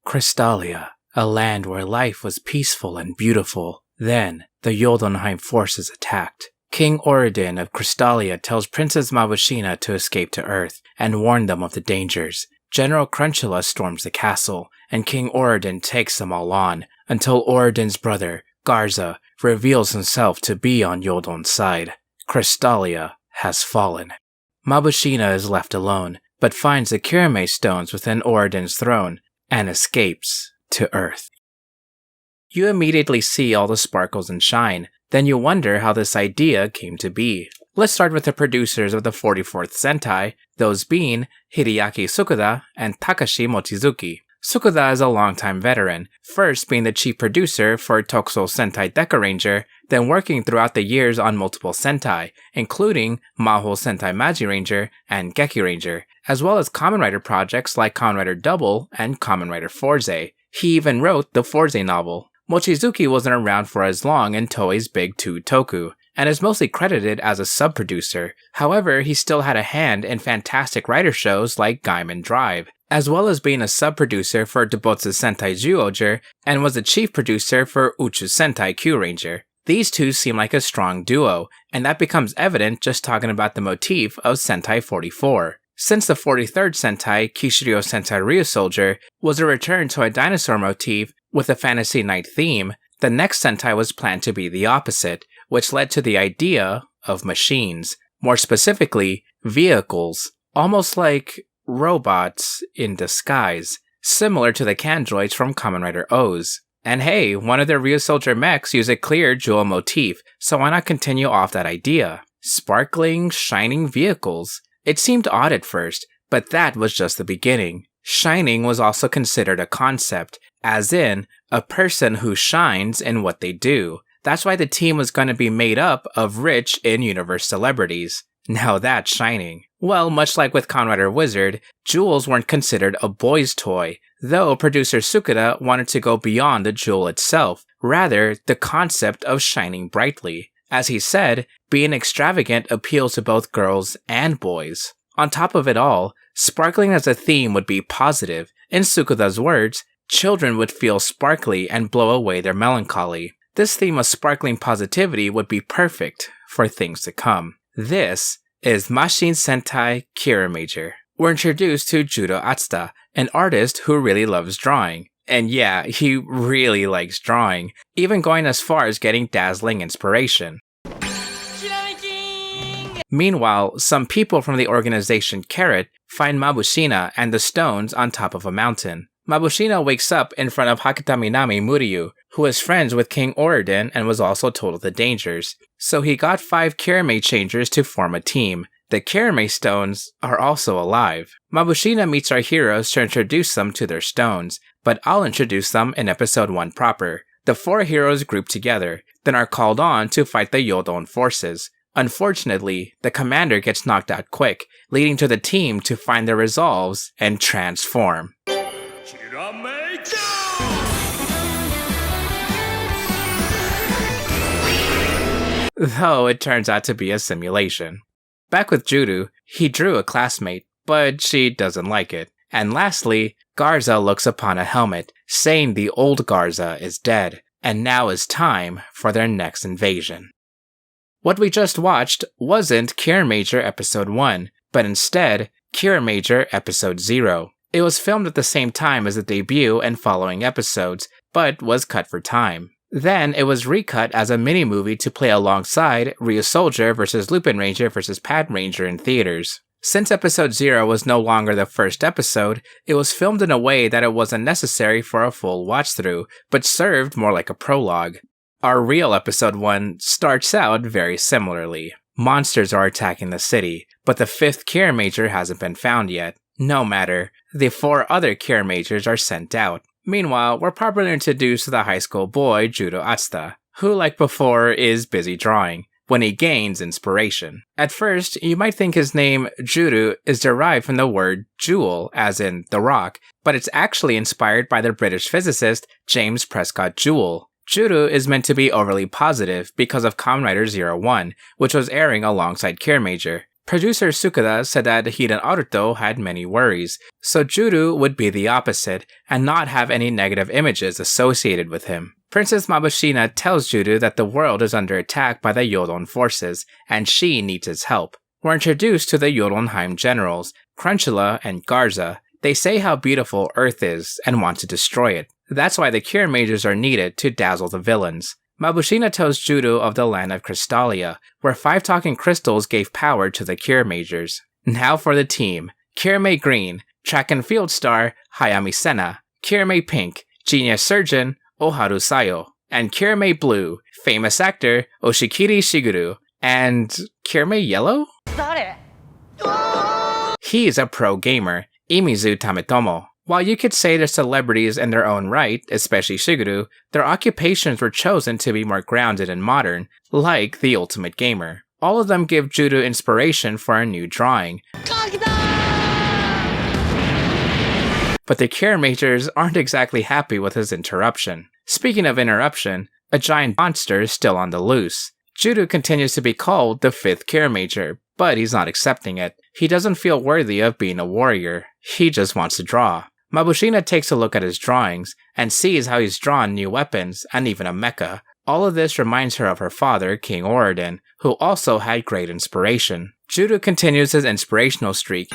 Crystalia, a land where life was peaceful and beautiful. Then, the Jotunheim forces attacked. King Oridin of Crystalia tells Princess Mabushina to escape to Earth and warn them of the dangers. General Crunchula storms the castle, and King Oridin takes them all on, until Oridin's brother, Garza, reveals himself to be on Yodon's side. Crystalia has fallen. Mabushina is left alone, but finds the Kiramager within Oridin's throne, and escapes to Earth. You immediately see all the sparkles and shine, then you wonder how this idea came to be. Let's start with the producers of the 44th Sentai, those being Hideaki Tsukuda and Takashi Mochizuki. Tsukuda is a longtime veteran, first being the chief producer for Tokusou Sentai Deca Ranger, then working throughout the years on multiple Sentai, including Mahou Sentai Magi Ranger and Geki Ranger, as well as Kamen Rider projects like Kamen Rider Double and Kamen Rider Forze. He even wrote the Forze novel. Mochizuki wasn't around for as long in Toei's Big Two Toku, and is mostly credited as a sub-producer. However, he still had a hand in fantastic writer shows like Gaiman Drive, as well as being a sub-producer for Dobotsu Sentai Zyuohger, and was the chief producer for Uchu Sentai Q Ranger. These two seem like a strong duo, and that becomes evident just talking about the motif of Sentai 44. Since the 43rd Sentai, Kishiryo Sentai Ryusoldier, was a return to a dinosaur motif with a Fantasy Night theme, the next Sentai was planned to be the opposite, which led to the idea of machines. More specifically, vehicles, almost like robots in disguise, similar to the Candroids from Kamen Rider Ohhh. And hey, one of their Ryusoldier mechs use a clear jewel motif, so why not continue off that idea? Sparkling, shining vehicles. It seemed odd at first, but that was just the beginning. Shining was also considered a concept, as in, a person who shines in what they do. That's why the team was going to be made up of rich in-universe celebrities. Now that's shining. Well, much like with Kamen Rider Wizard, jewels weren't considered a boy's toy, though producer Tsukuda wanted to go beyond the jewel itself, rather the concept of shining brightly. As he said, being extravagant appeals to both girls and boys. On top of it all, sparkling as a theme would be positive. In Tsukuda's words, children would feel sparkly and blow away their melancholy. This theme of sparkling positivity would be perfect for things to come. This is Marcosatsu Sentai Kiramager. We're introduced to Judo Atsuta, an artist who really loves drawing. And yeah, he really likes drawing, even going as far as getting dazzling inspiration. Meanwhile, some people from the organization Carrot find Mabushina and the stones on top of a mountain. Mabushina wakes up in front of Hakutaminami Muryu, who is friends with King Oridin and was also told of the dangers. So he got 5 Kirame changers to form a team. The Kirame stones are also alive. Mabushina meets our heroes to introduce them to their stones, but I'll introduce them in episode 1 proper. The 4 heroes group together, then are called on to fight the Yodon forces. Unfortunately, the commander gets knocked out quick, leading to the team to find their resolves and transform. Though it turns out to be a simulation. Back with Judo, he drew a classmate, but she doesn't like it. And lastly, Garza looks upon a helmet, saying the old Garza is dead, and now is time for their next invasion. What we just watched wasn't Kiramager Episode 1, but instead, Kiramager Episode 0. It was filmed at the same time as the debut and following episodes, but was cut for time. Then it was recut as a mini-movie to play alongside Ryusoldier vs. Lupin Ranger vs. Pad Ranger in theaters. Since Episode 0 was no longer the first episode, it was filmed in a way that it wasn't necessary for a full watch-through, but served more like a prologue. Our real Episode 1 starts out very similarly. Monsters are attacking the city, but the 5th Kiramager hasn't been found yet. No matter, the 4 other Kiramagers are sent out. Meanwhile, we're properly introduced to the high school boy Judo Atsuta, who, like before, is busy drawing, when he gains inspiration. At first, you might think his name, Judo, is derived from the word jewel, as in the rock, but it's actually inspired by the British physicist James Prescott Joule. Judo is meant to be overly positive because of Kamen Rider 01, which was airing alongside Kiramager. Producer Sukada said that he and Aruto had many worries, so Juru would be the opposite and not have any negative images associated with him. Princess Mabushina tells Juru that the world is under attack by the Yodon forces, and she needs his help. We're introduced to the Jotunheim generals, Crunchula and Garza. They say how beautiful Earth is and want to destroy it. That's why the Kiramagers are needed to dazzle the villains. Mabushina tells Juru of the land of Crystalia, where 5 talking crystals gave power to the Kiramagers. Now for the team. Kirame Green, track and field star Hayami Sena, Kirame Pink, genius surgeon Oharu Sayo, and Kirame Blue, famous actor Oshikiri Shiguru, and Kirame Yellow? He's a pro gamer, Imizu Tametomo. While you could say they're celebrities in their own right, especially Shiguru, their occupations were chosen to be more grounded and modern, like the ultimate gamer. All of them give Juru inspiration for a new drawing. But the Kiramagers aren't exactly happy with his interruption. Speaking of interruption, a giant monster is still on the loose. Juru continues to be called the 5th Kiramager, but he's not accepting it. He doesn't feel worthy of being a warrior. He just wants to draw. Mabushina takes a look at his drawings and sees how he's drawn new weapons and even a mecha. All of this reminds her of her father, King Oridon, who also had great inspiration. Juru continues his inspirational streak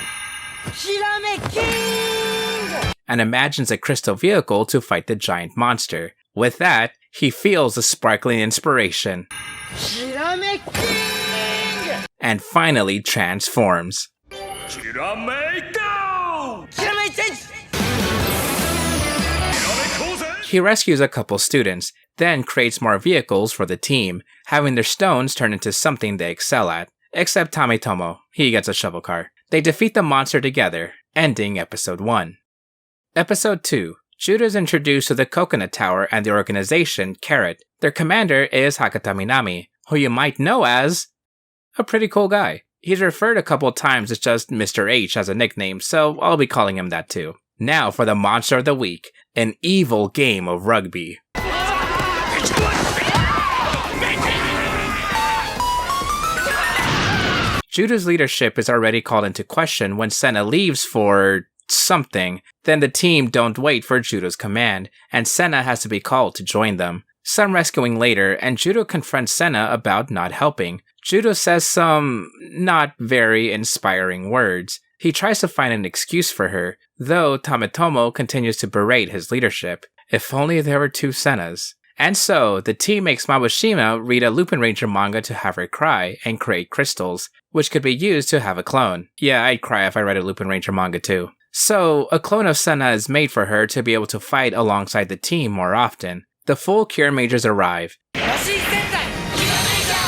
and imagines a crystal vehicle to fight the giant monster. With that, he feels a sparkling inspiration and finally transforms. He rescues a couple students, then creates more vehicles for the team, having their stones turn into something they excel at. Except Tametomo, he gets a shovel car. They defeat the monster together, ending episode 1. Episode 2. Juru is introduced to the Coconut Tower and the organization, Carrot. Their commander is Hakata Minami, who you might know as a pretty cool guy. He's referred a couple times as just Mr. H as a nickname, so I'll be calling him that too. Now for the Monster of the Week, an evil game of rugby. Juru's leadership is already called into question when Sena leaves for something. Then the team don't wait for Juru's command, and Sena has to be called to join them. Some rescuing later, and Juru confronts Sena about not helping. Juru says some not very inspiring words. He tries to find an excuse for her, though Tametomo continues to berate his leadership. If only there were 2 Senas. And so, the team makes Mabushina read a Lupin Ranger manga to have her cry and create crystals, which could be used to have a clone. Yeah, I'd cry if I read a Lupin Ranger manga too. So, a clone of Sena is made for her to be able to fight alongside the team more often. The full Kiramagers arrive.魔進戦隊キラメイジャー!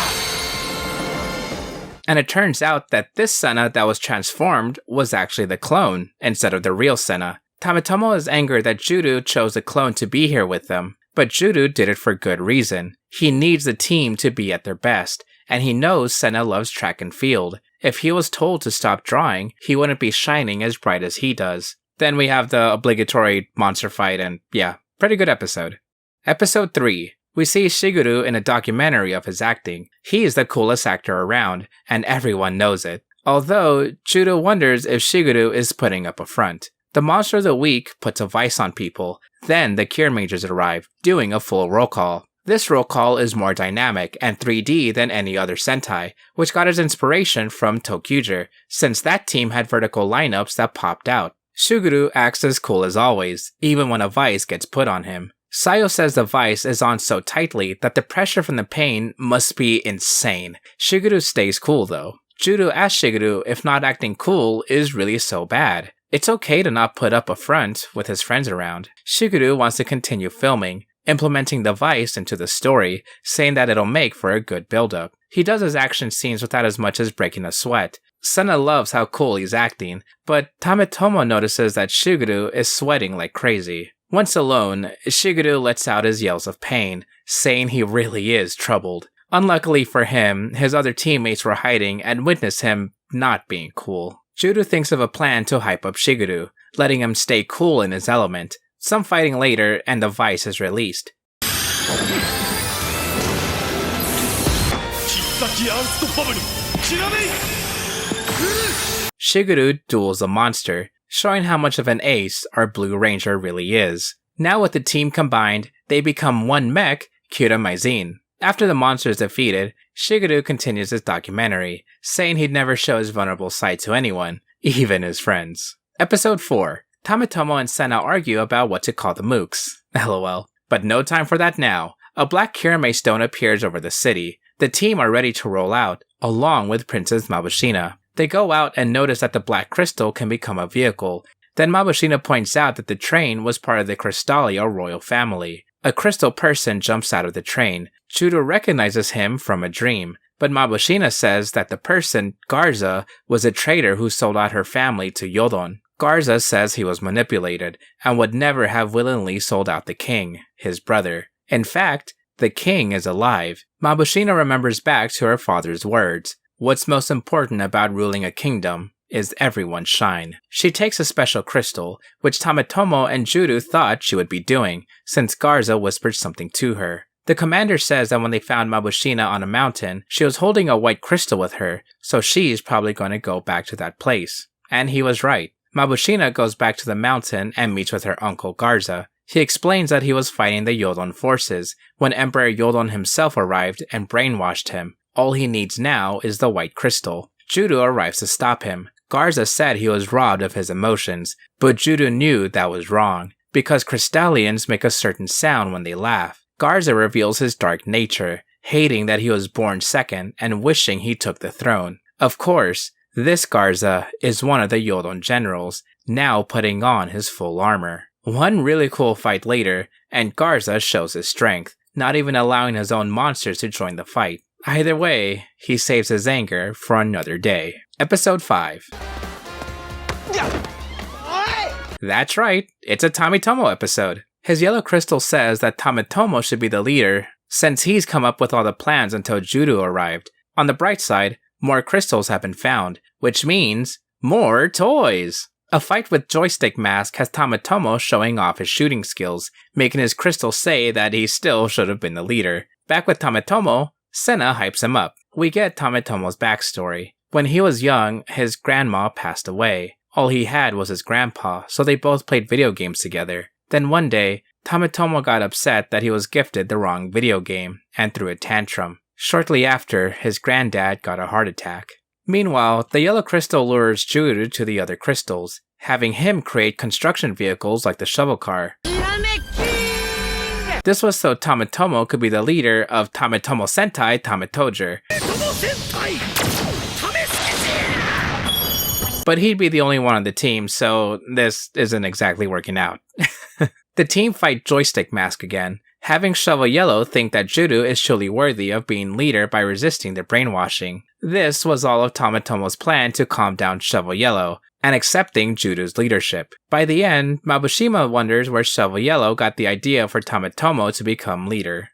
And it turns out that this Sena that was transformed was actually the clone, instead of the real Sena. Tametomo is angered that Juru chose the clone to be here with them, but Juru did it for good reason. He needs the team to be at their best, and he knows Sena loves track and field. If he was told to stop drawing, he wouldn't be shining as bright as he does. Then we have the obligatory monster fight, and yeah, pretty good episode. Episode 3. We see Shiguru in a documentary of his acting. He is the coolest actor around, and everyone knows it. Although, Juru wonders if Shiguru is putting up a front. The Monster of the Week puts a vice on people. Then the Kiramagers arrive, doing a full roll call. This roll call is more dynamic and 3D than any other Sentai, which got its inspiration from Tokyuger, since that team had vertical lineups that popped out. Shiguru acts as cool as always, even when a vice gets put on him. Sayo says the vice is on so tightly that the pressure from the pain must be insane. Shiguru stays cool though. Juru asks Shiguru if not acting cool is really so bad. It's okay to not put up a front with his friends around. Shiguru wants to continue filming, implementing the vice into the story, saying that it'll make for a good build-up. He does his action scenes without as much as breaking a sweat. Sena loves how cool he's acting, but Tametomo notices that Shiguru is sweating like crazy. Once alone, Shiguru lets out his yells of pain, saying he really is troubled. Unluckily for him, his other teammates were hiding and witnessed him not being cool. Juru thinks of a plan to hype up Shiguru, letting him stay cool in his element. Some fighting later, and the vice is released. Shigeru duels a monster, showing how much of an ace our Blue Ranger really is. Now with the team combined, they become one mech, Kiramager. After the monster is defeated, Shigeru continues his documentary, saying he'd never show his vulnerable side to anyone, even his friends. Episode 4. Tametomo and Senna argue about what to call the mooks. LOL. But no time for that now. A black Kirame stone appears over the city. The team are ready to roll out, along with Princess Mabushina. They go out and notice that the black crystal can become a vehicle. Then Mabushina points out that the train was part of the Crystalia royal family. A crystal person jumps out of the train. Juru recognizes him from a dream, but Mabushina says that the person, Garza, was a traitor who sold out her family to Yodonna. Garza says he was manipulated, and would never have willingly sold out the king, his brother. In fact, the king is alive. Mabushina remembers back to her father's words. What's most important about ruling a kingdom is everyone shine. She takes a special crystal, which Tametomo and Juru thought she would be doing, since Garza whispered something to her. The commander says that when they found Mabushina on a mountain, she was holding a white crystal with her, so she's probably going to go back to that place. And he was right. Mabushina goes back to the mountain and meets with her uncle Garza. He explains that he was fighting the Yodonna forces when Emperor Yodonna himself arrived and brainwashed him. All he needs now is the white crystal. Juru arrives to stop him. Garza said he was robbed of his emotions, but Juru knew that was wrong, because Crystallians make a certain sound when they laugh. Garza reveals his dark nature, hating that he was born second and wishing he took the throne. Of course, this Garza is one of the Yodonna generals, now putting on his full armor. One really cool fight later, and Garza shows his strength, not even allowing his own monsters to join the fight. Either way, he saves his anger for another day. Episode 5. That's right, it's a Tametomo episode. His yellow crystal says that Tametomo should be the leader, since he's come up with all the plans until Juru arrived. On the bright side, more crystals have been found, which means more toys! A fight with Joystick Mask has Tametomo showing off his shooting skills, making his crystal say that he still should have been the leader. Back with Tametomo, Senna hypes him up. We get Tametomo's backstory. When he was young, his grandma passed away. All he had was his grandpa, so they both played video games together. Then one day, Tametomo got upset that he was gifted the wrong video game, and threw a tantrum. Shortly after, his granddad got a heart attack. Meanwhile, the yellow crystal lures Juru to the other crystals, having him create construction vehicles like the shovel car. This was so Tametomo could be the leader of Tametomo Sentai Tametoger. But he'd be the only one on the team, so this isn't exactly working out. The team fight Joystick Mask again, having Shovel Yellow think that Juru is truly worthy of being leader by resisting their brainwashing. This was all of Tametomo's plan to calm down Shovel Yellow, and accepting Juru's leadership. By the end, Mabushina wonders where Shovel Yellow got the idea for Tametomo to become leader.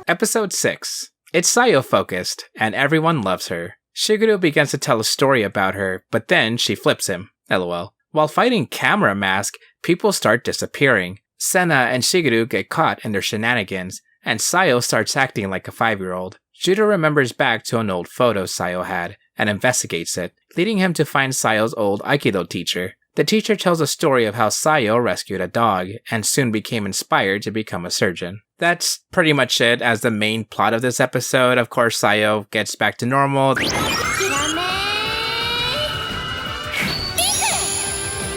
Episode 6. It's Sayo focused, and everyone loves her. Shigeru begins to tell a story about her, but then she flips him. LOL. While fighting Camera Mask, people start disappearing. Senna and Shigeru get caught in their shenanigans, and Sayo starts acting like a 5-year-old. Juru remembers back to an old photo Sayo had, and investigates it, leading him to find Sayo's old Aikido teacher. The teacher tells a story of how Sayo rescued a dog, and soon became inspired to become a surgeon. That's pretty much it as the main plot of this episode. Of course, Sayo gets back to normal.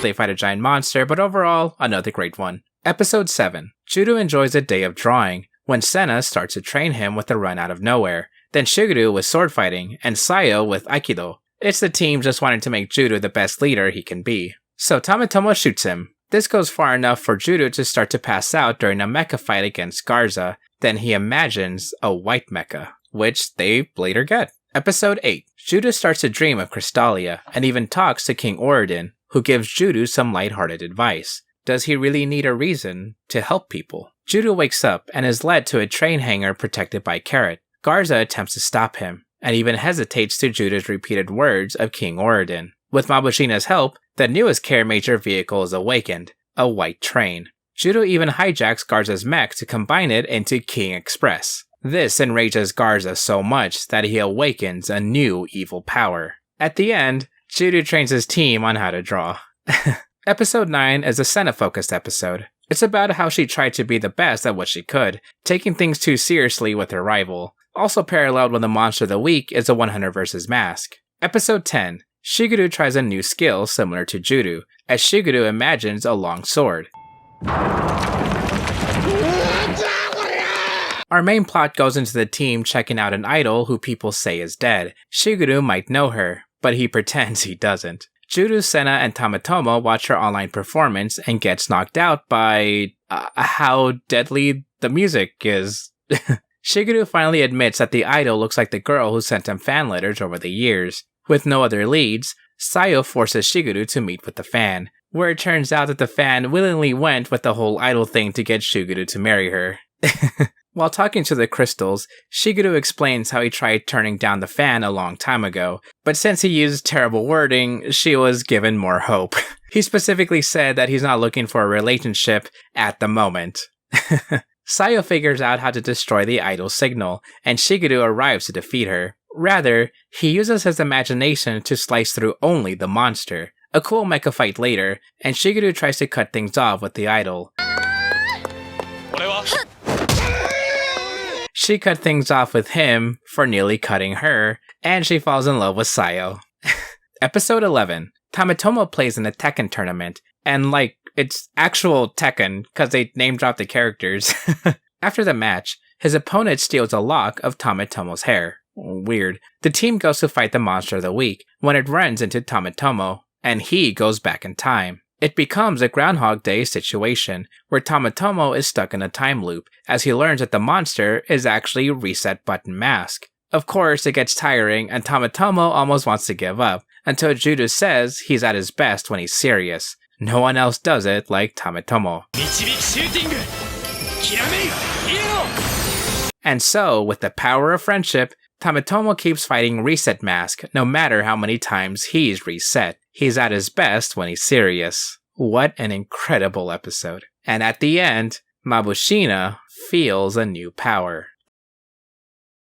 They fight a giant monster, but overall, another great one. Episode 7. Juru enjoys a day of drawing, when Senna starts to train him with a run out of nowhere. Then Shigeru with sword fighting, and Sayo with Aikido. It's the team just wanting to make Juru the best leader he can be. So Tametomo shoots him. This goes far enough for Juru to start to pass out during a mecha fight against Garza. Then he imagines a white mecha, which they later get. Episode 8. Juru starts to dream of Crystalia, and even talks to King Oridon, who gives Juru some lighthearted advice. Does he really need a reason to help people? Juru wakes up and is led to a train hangar protected by Carrot. Garza attempts to stop him, and even hesitates to Juru's repeated words of King Oridon. With Mabushina's help, the newest Kiramager vehicle is awakened, a white train. Juru even hijacks Garza's mech to combine it into King Express. This enrages Garza so much that he awakens a new evil power. At the end, Judo trains his team on how to draw. Episode 9 is a Senna-focused episode. It's about how she tried to be the best at what she could, taking things too seriously with her rival. Also paralleled with the Monster of the Week is a 100 vs. Mask. Episode 10. Shiguru tries a new skill similar to Judo, as Shiguru imagines a long sword. Our main plot goes into the team checking out an idol who people say is dead. Shiguru might know her, but he pretends he doesn't. Judo, Senna, and Tamatomo watch her online performance and gets knocked out by how deadly the music is. Shiguru finally admits that the idol looks like the girl who sent him fan letters over the years. With no other leads, Sayo forces Shiguru to meet with the fan, where it turns out that the fan willingly went with the whole idol thing to get Shiguru to marry her. While talking to the crystals, Shiguru explains how he tried turning down the fan a long time ago, but since he used terrible wording, she was given more hope. He specifically said that he's not looking for a relationship at the moment. Sayo figures out how to destroy the idol signal, and Shiguru arrives to defeat her. Rather, he uses his imagination to slice through only the monster. A cool mecha fight later, and Shiguru tries to cut things off with the idol. She cut things off with him for nearly cutting her, and she falls in love with Sayo. Episode 11. Tamatomo plays in a Tekken tournament, and it's actual Tekken, cause they name drop the characters. After the match, his opponent steals a lock of Tamatomo's hair. Weird. The team goes to fight the Monster of the Week, when it runs into Tamatomo, and he goes back in time. It becomes a Groundhog Day situation, where Tamatomo is stuck in a time loop, as he learns that the monster is actually Reset Button Mask. Of course, it gets tiring, and Tamatomo almost wants to give up, until Judo says he's at his best when he's serious. No one else does it like Tamatomo. And so, with the power of friendship, Tamatomo keeps fighting Reset Mask, no matter how many times he's reset. He's at his best when he's serious. What an incredible episode. And at the end, Mabushina feels a new power.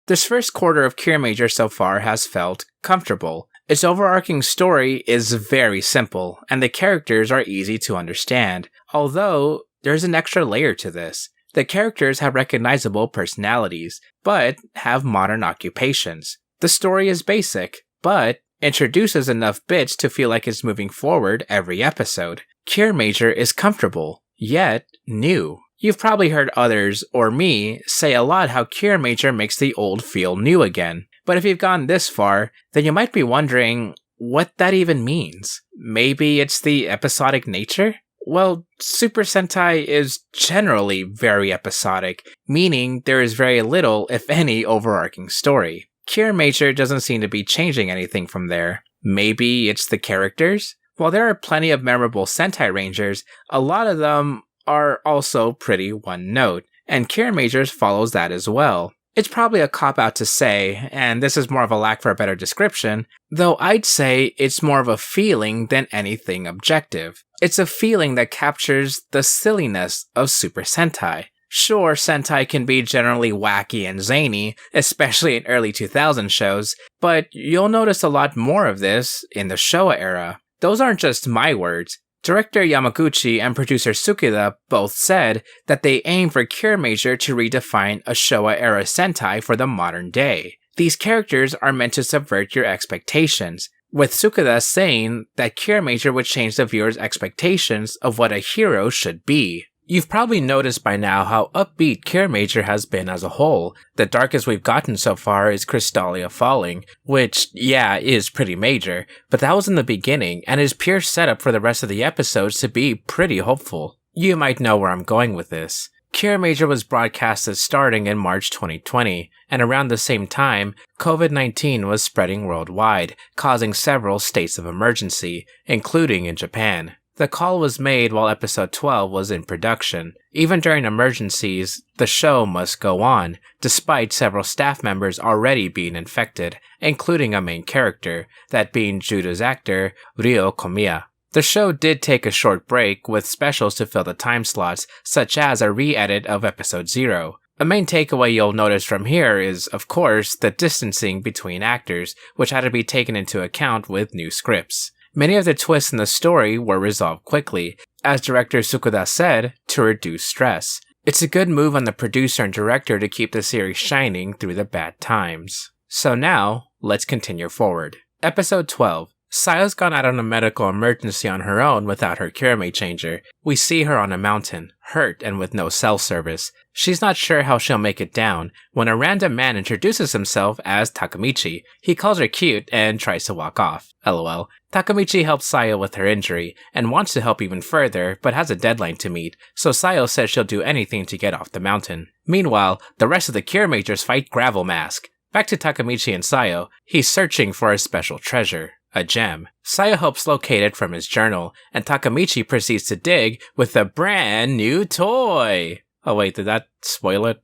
This first quarter of Kiramager so far has felt comfortable. Its overarching story is very simple, and the characters are easy to understand. Although, there's an extra layer to this. The characters have recognizable personalities, but have modern occupations. The story is basic, but introduces enough bits to feel like it's moving forward every episode. Kiramager is comfortable, yet new. You've probably heard others, or me, say a lot how Kiramager makes the old feel new again. But if you've gone this far, then you might be wondering what that even means. Maybe it's the episodic nature? Well, Super Sentai is generally very episodic, meaning there is very little, if any, overarching story. Kiramager doesn't seem to be changing anything from there. Maybe it's the characters? While there are plenty of memorable Sentai Rangers, a lot of them are also pretty one-note, and Kiramager's follows that as well. It's probably a cop-out to say, and this is more of a lack for a better description, though I'd say it's more of a feeling than anything objective. It's a feeling that captures the silliness of Super Sentai. Sure, Sentai can be generally wacky and zany, especially in early 2000 shows, but you'll notice a lot more of this in the Showa era. Those aren't just my words. Director Yamaguchi and producer Tsukuda both said that they aim for Kiramager to redefine a Showa-era Sentai for the modern day. These characters are meant to subvert your expectations, with Tsukuda saying that Kiramager would change the viewer's expectations of what a hero should be. You've probably noticed by now how upbeat Kiramager has been as a whole. The darkest we've gotten so far is Crystalia Falling, which, yeah, is pretty major, but that was in the beginning, and is pure setup for the rest of the episodes to be pretty hopeful. You might know where I'm going with this. Kiramager was broadcasted starting in March 2020, and around the same time, COVID-19 was spreading worldwide, causing several states of emergency, including in Japan. The call was made while episode 12 was in production. Even during emergencies, the show must go on, despite several staff members already being infected, including a main character, that being Judo's actor, Ryo Komiya. The show did take a short break with specials to fill the time slots, such as a re-edit of episode 0. A main takeaway you'll notice from here is, of course, the distancing between actors, which had to be taken into account with new scripts. Many of the twists in the story were resolved quickly, as director Tsukuda said, to reduce stress. It's a good move on the producer and director to keep the series shining through the bad times. So now, let's continue forward. Episode 12. Sayo's gone out on a medical emergency on her own without her Kirame changer. We see her on a mountain, hurt and with no cell service. She's not sure how she'll make it down when a random man introduces himself as Takamichi. He calls her cute and tries to walk off. LOL. Takamichi helps Sayo with her injury and wants to help even further, but has a deadline to meet, so Sayo says she'll do anything to get off the mountain. Meanwhile, the rest of the Kiramagers fight Gravel Mask. Back to Takamichi and Sayo, he's searching for a special treasure. A gem. Sayo helps locate it from his journal, and Takamichi proceeds to dig with a brand new toy. Oh wait, did that spoil it?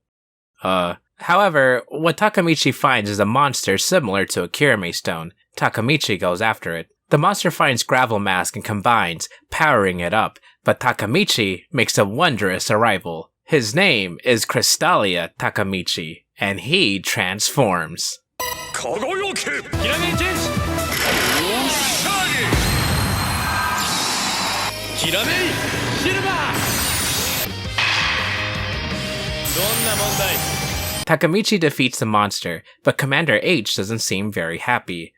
However, what Takamichi finds is a monster similar to a Kirame stone. Takamichi goes after it. The monster finds Gravel Mask and combines, powering it up, but Takamichi makes a wondrous arrival. His name is Crystalia Takamichi, and he transforms. Takamichi defeats the monster, but Commander H doesn't seem very happy.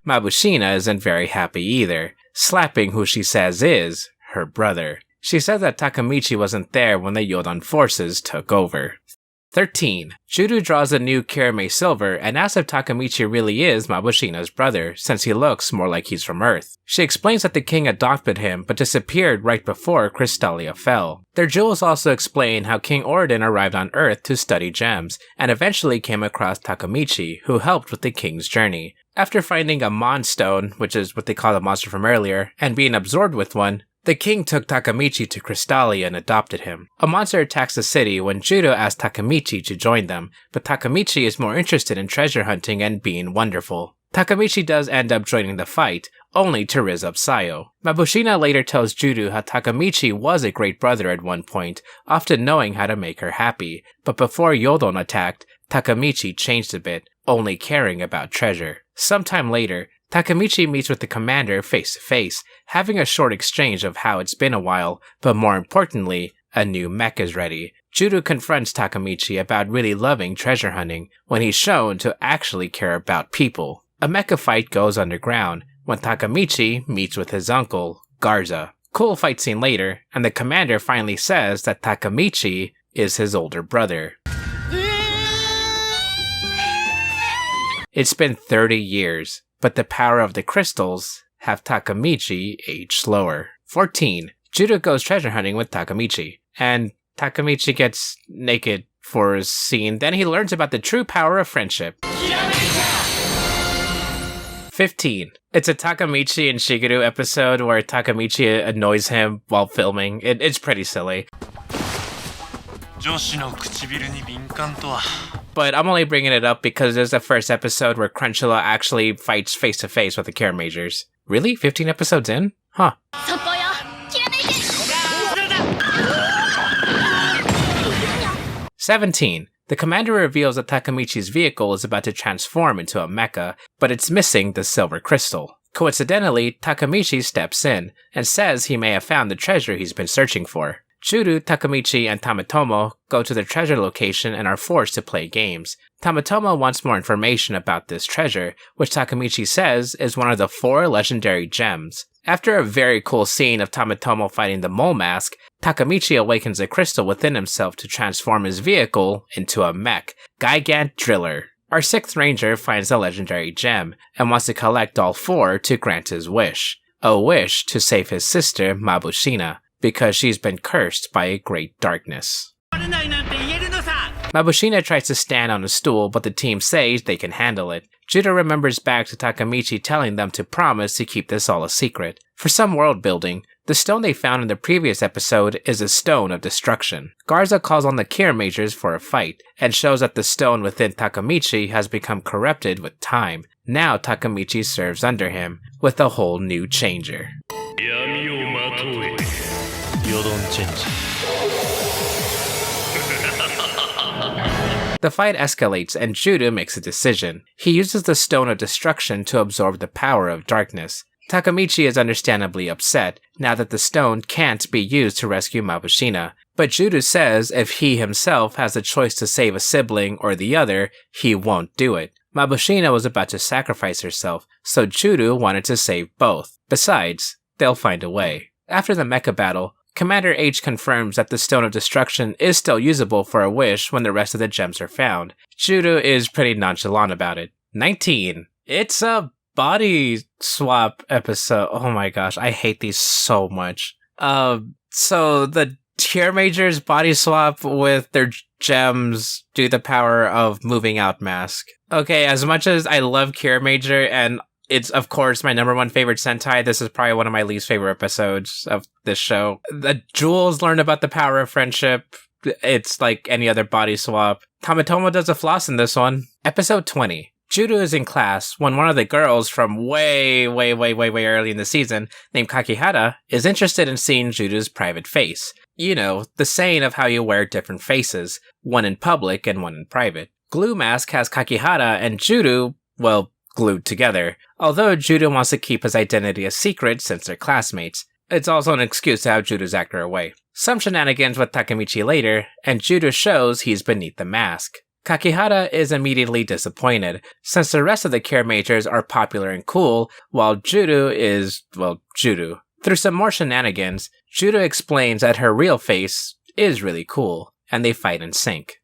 Mabushina isn't very happy either, slapping who she says is her brother. She says that Takamichi wasn't there when the Yodonna forces took over. 13. Judo draws a new Kirame Silver and asks if Takamichi really is Mabushina's brother, since he looks more like he's from Earth. She explains that the king adopted him, but disappeared right before Crystalia fell. Their jewels also explain how King Oriden arrived on Earth to study gems, and eventually came across Takamichi, who helped with the king's journey. After finding a Monstone, which is what they call the monster from earlier, and being absorbed with one, the king took Takamichi to Crystalia and adopted him. A monster attacks the city when Judo asks Takamichi to join them, but Takamichi is more interested in treasure hunting and being wonderful. Takamichi does end up joining the fight, only to riz up Sayo. Mabushina later tells Judo how Takamichi was a great brother at one point, often knowing how to make her happy, but before Yodonna attacked, Takamichi changed a bit, only caring about treasure. Sometime later, Takamichi meets with the commander face to face, having a short exchange of how it's been a while, but more importantly, a new mech is ready. Judo confronts Takamichi about really loving treasure hunting, when he's shown to actually care about people. A mecha fight goes underground, when Takamichi meets with his uncle, Garza. Cool fight scene later, and the commander finally says that Takamichi is his older brother. It's been 30 years. But the power of the crystals have Takamichi age slower. 14. Judo goes treasure hunting with Takamichi, and Takamichi gets naked for a scene, then he learns about the true power of friendship. 15. It's a Takamichi and Shigeru episode where Takamichi annoys him while filming. It's pretty silly. But I'm only bringing it up because there's the first episode where Crunchyroll actually fights face to face with the Kiramagers. Really? 15 episodes in? Huh. 17. The commander reveals that Takamichi's vehicle is about to transform into a mecha, but it's missing the silver crystal. Coincidentally, Takamichi steps in and says he may have found the treasure he's been searching for. Judo, Takamichi, and Tamatomo go to the treasure location and are forced to play games. Tamatomo wants more information about this treasure, which Takamichi says is one of the 4 legendary gems. After a very cool scene of Tamatomo fighting the mole mask, Takamichi awakens a crystal within himself to transform his vehicle into a mech, Gigant Driller. Our 6th ranger finds the legendary gem and wants to collect all 4 to grant his wish. A wish to save his sister Mabushina, because she's been cursed by a great darkness. Mabushina tries to stand on a stool, but the team says they can handle it. Judo remembers back to Takamichi telling them to promise to keep this all a secret. For some world building, the stone they found in the previous episode is a stone of destruction. Garza calls on the Kiramagers for a fight, and shows that the stone within Takamichi has become corrupted with time. Now Takamichi serves under him, with a whole new changer. Yodon change. The fight escalates and Judo makes a decision. He uses the Stone of Destruction to absorb the power of darkness. Takemichi is understandably upset now that the stone can't be used to rescue Mabushina, but Judo says if he himself has the choice to save a sibling or the other, he won't do it. Mabushina was about to sacrifice herself, so Judo wanted to save both. Besides, they'll find a way. After the mecha battle, Commander H confirms that the Stone of Destruction is still usable for a wish when the rest of the gems are found. Judo is pretty nonchalant about it. 19. It's a body swap episode. Oh my gosh, I hate these so much. So the Kiramagers body swap with their gems due to the power of moving out mask. Okay, as much as I love Kiramager and it's, of course, my number one favorite Sentai, this is probably one of my least favorite episodes of this show. The Jules learn about the power of friendship. It's like any other body swap. Tamatomo does a floss in this one. Episode 20. Judo is in class when one of the girls from way early in the season, named Kakihara, is interested in seeing Judo's private face. You know, the saying of how you wear different faces, one in public and one in private. Glue Mask has Kakihara and Judo, well, glued together, although Judo wants to keep his identity a secret since they're classmates. It's also an excuse to have Judo's actor away. Some shenanigans with Takemichi later, and Judo shows he's beneath the mask. Kakihara is immediately disappointed, since the rest of the Kiramagers are popular and cool, while Judo is, well, Judo. Through some more shenanigans, Judo explains that her real face is really cool, and they fight in sync.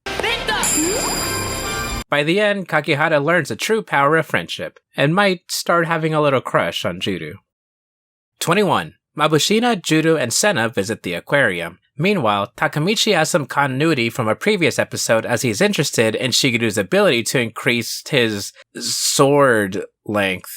By the end, Kakihara learns the true power of friendship, and might start having a little crush on Judo. 21. Mabushina, Judo, and Senna visit the aquarium. Meanwhile, Takemichi has some continuity from a previous episode as he's interested in Shigeru's ability to increase his sword length.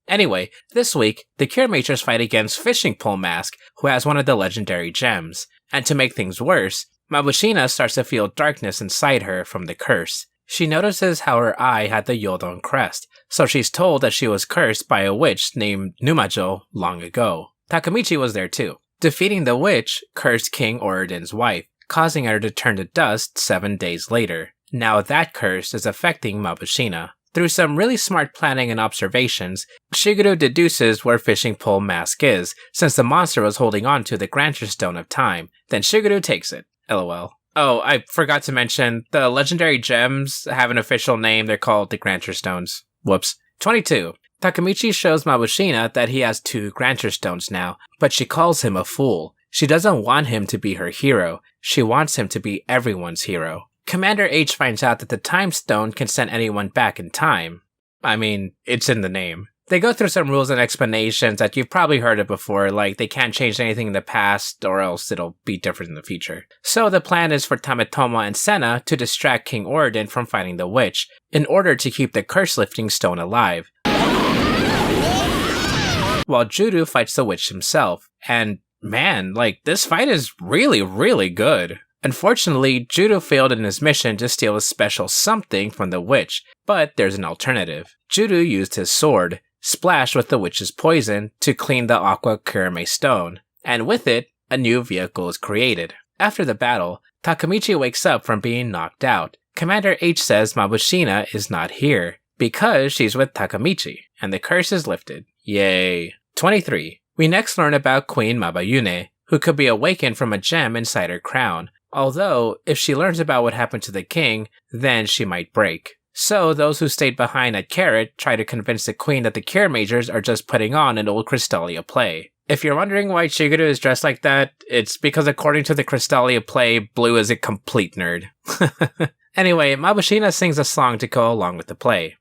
Anyway, this week, the Kiramagers fight against Fishing Pole Mask, who has one of the legendary gems. And to make things worse, Mabushina starts to feel darkness inside her from the curse. She notices how her eye had the Yodon crest, so she's told that she was cursed by a witch named Numajo long ago. Takemichi was there too. Defeating the witch cursed King Oriden's wife, causing her to turn to dust 7 days later. Now that curse is affecting Mabushina. Through some really smart planning and observations, Shigeru deduces where Fishing Pole Mask is, since the monster was holding on to the Granterstone of Time. Then Shigeru takes it. LOL. Oh, I forgot to mention, the legendary gems have an official name. They're called the Granterstones. Whoops. 22. Takemichi shows Mabushina that he has 2 Granterstones now, but she calls him a fool. She doesn't want him to be her hero. She wants him to be everyone's hero. Commander H finds out that the Time Stone can send anyone back in time. I mean, it's in the name. They go through some rules and explanations that you've probably heard of before, like they can't change anything in the past or else it'll be different in the future. So the plan is for Tamatomo and Senna to distract King Oriden from fighting the witch, in order to keep the curse-lifting stone alive. While Judo fights the witch himself, and man, like, this fight is really good. Unfortunately, Judo failed in his mission to steal a special something from the witch, but there's an alternative. Judo used his sword, splashed with the witch's poison, to clean the Aqua Kirame stone, and with it, a new vehicle is created. After the battle, Takemichi wakes up from being knocked out. Commander H says Mabushina is not here, because she's with Takemichi, and the curse is lifted. Yay. 23. We next learn about Queen Mabayune, who could be awakened from a gem inside her crown, although if she learns about what happened to the king, then she might break. So those who stayed behind at Carrot try to convince the queen that the Kiramagers are just putting on an old Crystalia play. If you're wondering why Shigeru is dressed like that, it's because according to the Crystalia play, Blue is a complete nerd. Anyway, Mabushina sings a song to go along with the play.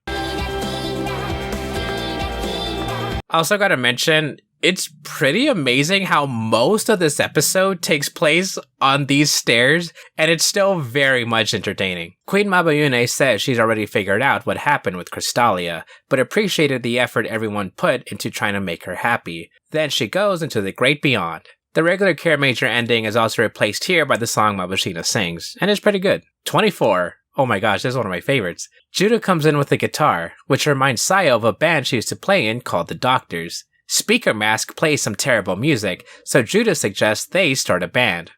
Also gotta mention, it's pretty amazing how most of this episode takes place on these stairs, and it's still very much entertaining. Queen Mabayune says she's already figured out what happened with Crystalia, but appreciated the effort everyone put into trying to make her happy. Then she goes into the great beyond. The regular Kiramager ending is also replaced here by the song Mabushina sings, and it's pretty good. 24. Oh my gosh, this is one of my favorites. Judo comes in with a guitar, which reminds Sayo of a band she used to play in called The Doctors. Speaker Mask plays some terrible music, so Judo suggests they start a band.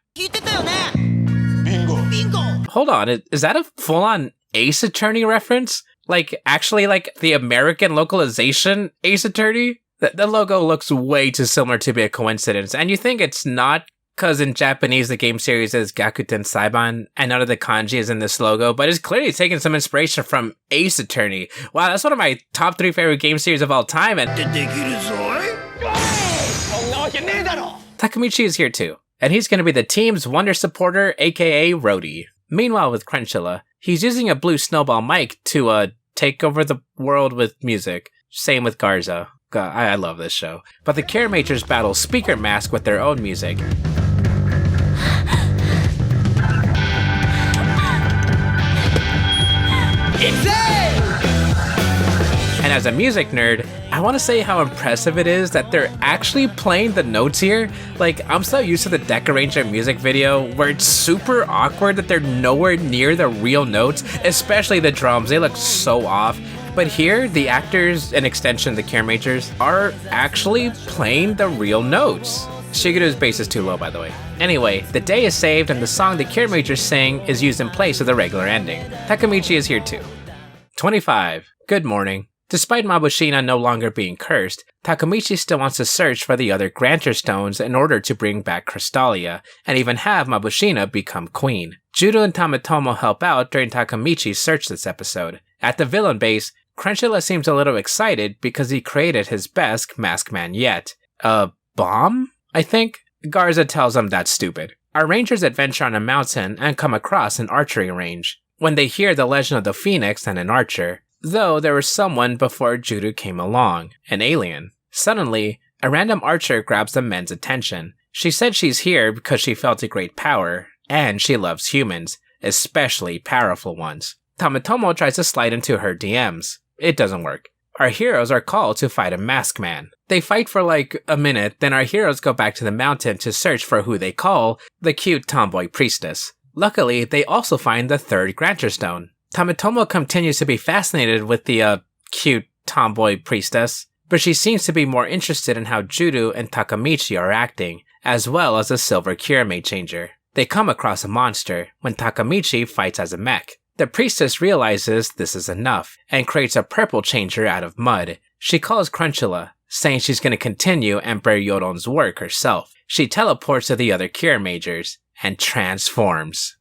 Hold on, is that a full-on Ace Attorney reference? Like, actually, like, the American localization Ace Attorney? The logo looks way too similar to be a coincidence, and you think it's not, because in Japanese the game series is Gakuten Saiban, and none of the kanji is in this logo, but it's clearly taking some inspiration from Ace Attorney. Wow, that's one of my top 3 favorite game series of all time, and Takemichi is here too, and he's going to be the team's wonder supporter, aka Rody. Meanwhile with Crunchula, he's using a blue snowball mic to take over the world with music. Same with Garza. God, I love this show. But the Kiramagers battle Speaker Mask with their own music. And as a music nerd, I want to say how impressive it is that they're actually playing the notes here. Like, I'm so used to the Dekaranger music video where it's super awkward that they're nowhere near the real notes, especially the drums. They look so off. But here, the actors, and extension the Kiramagers, are actually playing the real notes. Shigeru's bass is too low, by the way. Anyway, the day is saved and the song the Kiramagers sing is used in place of the regular ending. Takemichi is here too. 25. Good morning. Despite Mabushina no longer being cursed, Takemichi still wants to search for the other Granterstones in order to bring back Crystalia, and even have Mabushina become queen. Judo and Tamatomo help out during Takemichi's search this episode. At the villain base, Crunchula seems a little excited because he created his best mask man yet. A bomb? I think? Garza tells him that's stupid. Our rangers adventure on a mountain and come across an archery range. When they hear the legend of the Phoenix and an archer, though there was someone before Judo came along, an alien. Suddenly, a random archer grabs the men's attention. She said she's here because she felt a great power, and she loves humans, especially powerful ones. Tamatomo tries to slide into her DMs. It doesn't work. Our heroes are called to fight a mask man. They fight for like a minute, then our heroes go back to the mountain to search for who they call the cute tomboy priestess. Luckily, they also find the third Granterstone. Tamatomo continues to be fascinated with the cute tomboy priestess, but she seems to be more interested in how Judo and Takemichi are acting, as well as a silver Kirame changer. They come across a monster when Takemichi fights as a mech. The priestess realizes this is enough, and creates a purple changer out of mud. She calls Crunchula, saying she's going to continue Emperor Yodon's work herself. She teleports to the other Kiramagers, and transforms.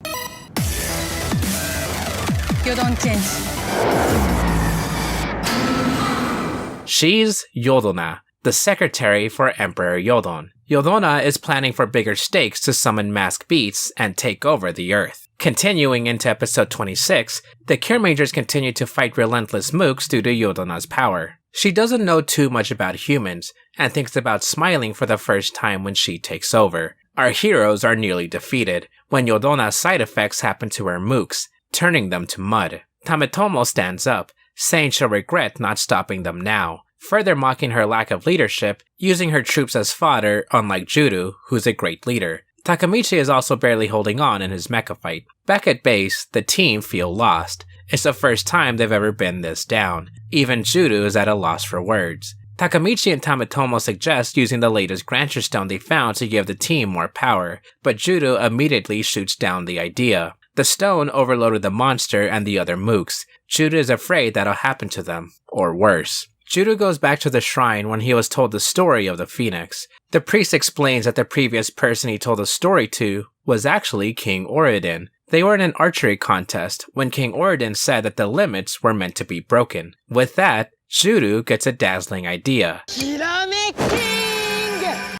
She's Yodonna, the secretary for Emperor Yodon. Yodonna is planning for bigger stakes to summon masked beasts and take over the Earth. Continuing into episode 26, the Kiramagers continue to fight relentless mooks due to Yodonna's power. She doesn't know too much about humans, and thinks about smiling for the first time when she takes over. Our heroes are nearly defeated, when Yodonna's side effects happen to her mooks, turning them to mud. Tamatomo stands up, saying she'll regret not stopping them now, further mocking her lack of leadership, using her troops as fodder, unlike Judo, who's a great leader. Takemichi is also barely holding on in his mecha fight. Back at base, the team feel lost. It's the first time they've ever been this down. Even Judo is at a loss for words. Takemichi and Tamatomo suggest using the latest Granterstone they found to give the team more power, but Judo immediately shoots down the idea. The stone overloaded the monster and the other mooks. Judo is afraid that'll happen to them, or worse. Judo goes back to the shrine when he was told the story of the Phoenix. The priest explains that the previous person he told the story to was actually King Oridon. They were in an archery contest when King Oridon said that the limits were meant to be broken. With that, Judo gets a dazzling idea. The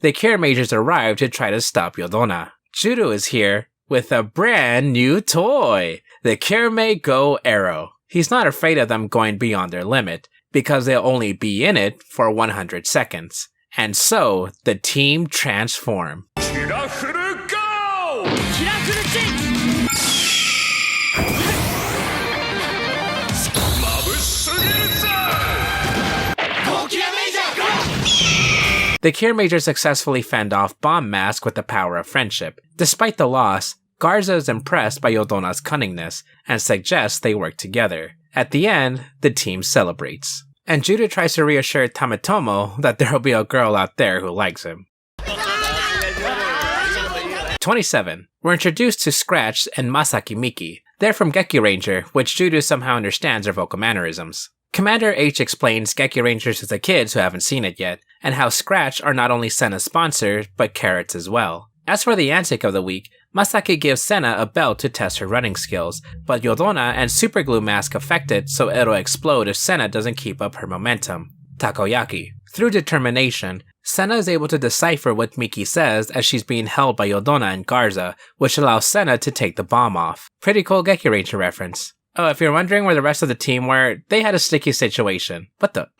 Kiramagers arrive to try to stop Yodonna. Judo is here with a brand new toy, the Kirame Go Arrow. He's not afraid of them going beyond their limit, because they'll only be in it for 100 seconds. And so, the team transform. The Kiramager successfully fend off Bomb Mask with the power of friendship. Despite the loss, Garza is impressed by Yodonna's cunningness and suggests they work together. At the end, the team celebrates. and Judo tries to reassure Tametomo that there'll be a girl out there who likes him. 27. We're introduced to Scratch and Masaki Miki. They're from Gekiranger, which Judo somehow understands their vocal mannerisms. Commander H explains Gekirangers to the kids who haven't seen it yet, and how Scratch are not only Senna's sponsor, but carrots as well. As for the antic of the week, Masaki gives Senna a belt to test her running skills, but Yodonna and Superglue Mask affect it so it'll explode if Senna doesn't keep up her momentum. Takoyaki. Through determination, Senna is able to decipher what Miki says as she's being held by Yodonna and Garza, which allows Senna to take the bomb off. Pretty cool Gekiranger reference. Oh, if you're wondering where the rest of the team were, they had a sticky situation.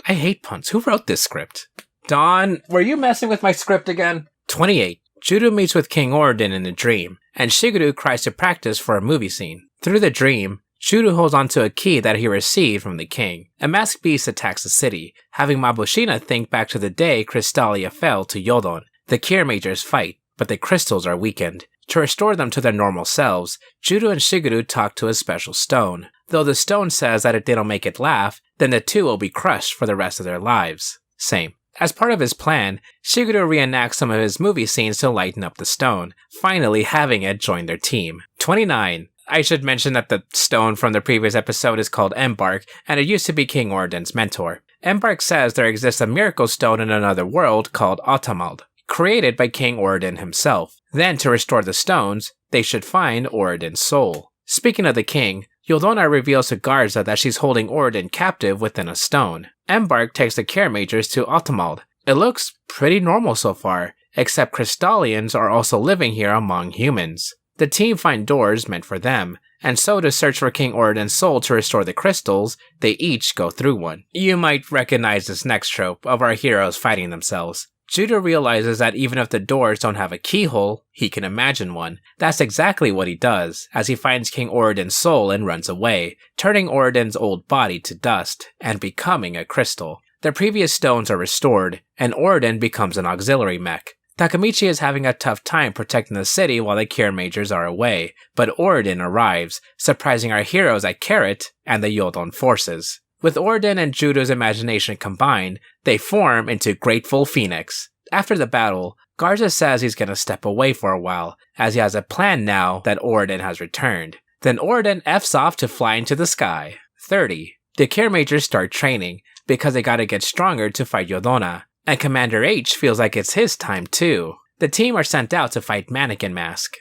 I hate puns. Who wrote this script? Dawn, were you messing with my script again? 28. Judo meets with King Oridon in a dream, and Shigeru cries to practice for a movie scene. Through the dream, Judo holds onto a key that he received from the king. A masked beast attacks the city, having Mabushina think back to the day Crystalia fell to Yodon. The Kiramagers fight, but the crystals are weakened. To restore them to their normal selves, Judo and Shigeru talk to a special stone. Though the stone says that if they don't make it laugh, then the two will be crushed for the rest of their lives. Same. As part of his plan, Shigeru reenacts some of his movie scenes to lighten up the stone, finally having it join their team. 29. I should mention that the stone from the previous episode is called Embark, and it used to be King Oridon's mentor. Embark says there exists a miracle stone in another world called Autamald, created by King Oridon himself. Then, to restore the stones, they should find Oridon's soul. Speaking of the king, Yodonna reveals to Garza that she's holding Oridon captive within a stone. Embark takes the Kiramagers to Autamald. It looks pretty normal so far, except Crystallians are also living here among humans. The team find doors meant for them, and so to search for King Oridon's soul to restore the crystals, they each go through one. You might recognize this next trope of our heroes fighting themselves. Judo realizes that even if the doors don't have a keyhole, he can imagine one. That's exactly what he does, as he finds King Oridon's soul and runs away, turning Oridon's old body to dust, and becoming a crystal. The previous stones are restored, and Oridon becomes an auxiliary mech. Takemichi is having a tough time protecting the city while the Kiramagers are away, but Oridon arrives, surprising our heroes at Carrot and the Yodon forces. With Oridon and Judo's imagination combined, they form into Grateful Phoenix. After the battle, Garza says he's gonna step away for a while, as he has a plan now that Oridon has returned. Then Oridon F's off to fly into the sky. 30. The Kiramagers start training, because they gotta get stronger to fight Yodonna, and Commander H feels like it's his time too. The team are sent out to fight Mannequin Mask.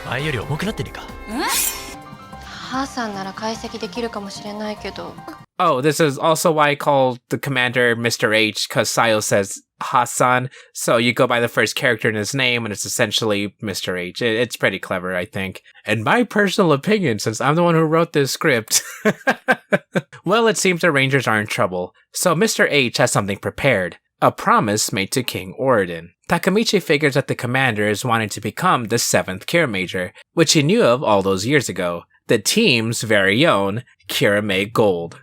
前より重くなってねえか。母さんなら解析できるかもしれないけど。 Oh, this is also why I call the commander Mr. H, because Sayo says Hassan, so you go by the first character in his name, and it's essentially Mr. H. It's pretty clever, I think. In my personal opinion, since I'm the one who wrote this script. Well, it seems the Rangers are in trouble, so Mr. H has something prepared. A promise made to King Oridon. Takemichi figures that the commander is wanting to become the 7th Kiramager, which he knew of all those years ago. The team's very own Kiramei Gold.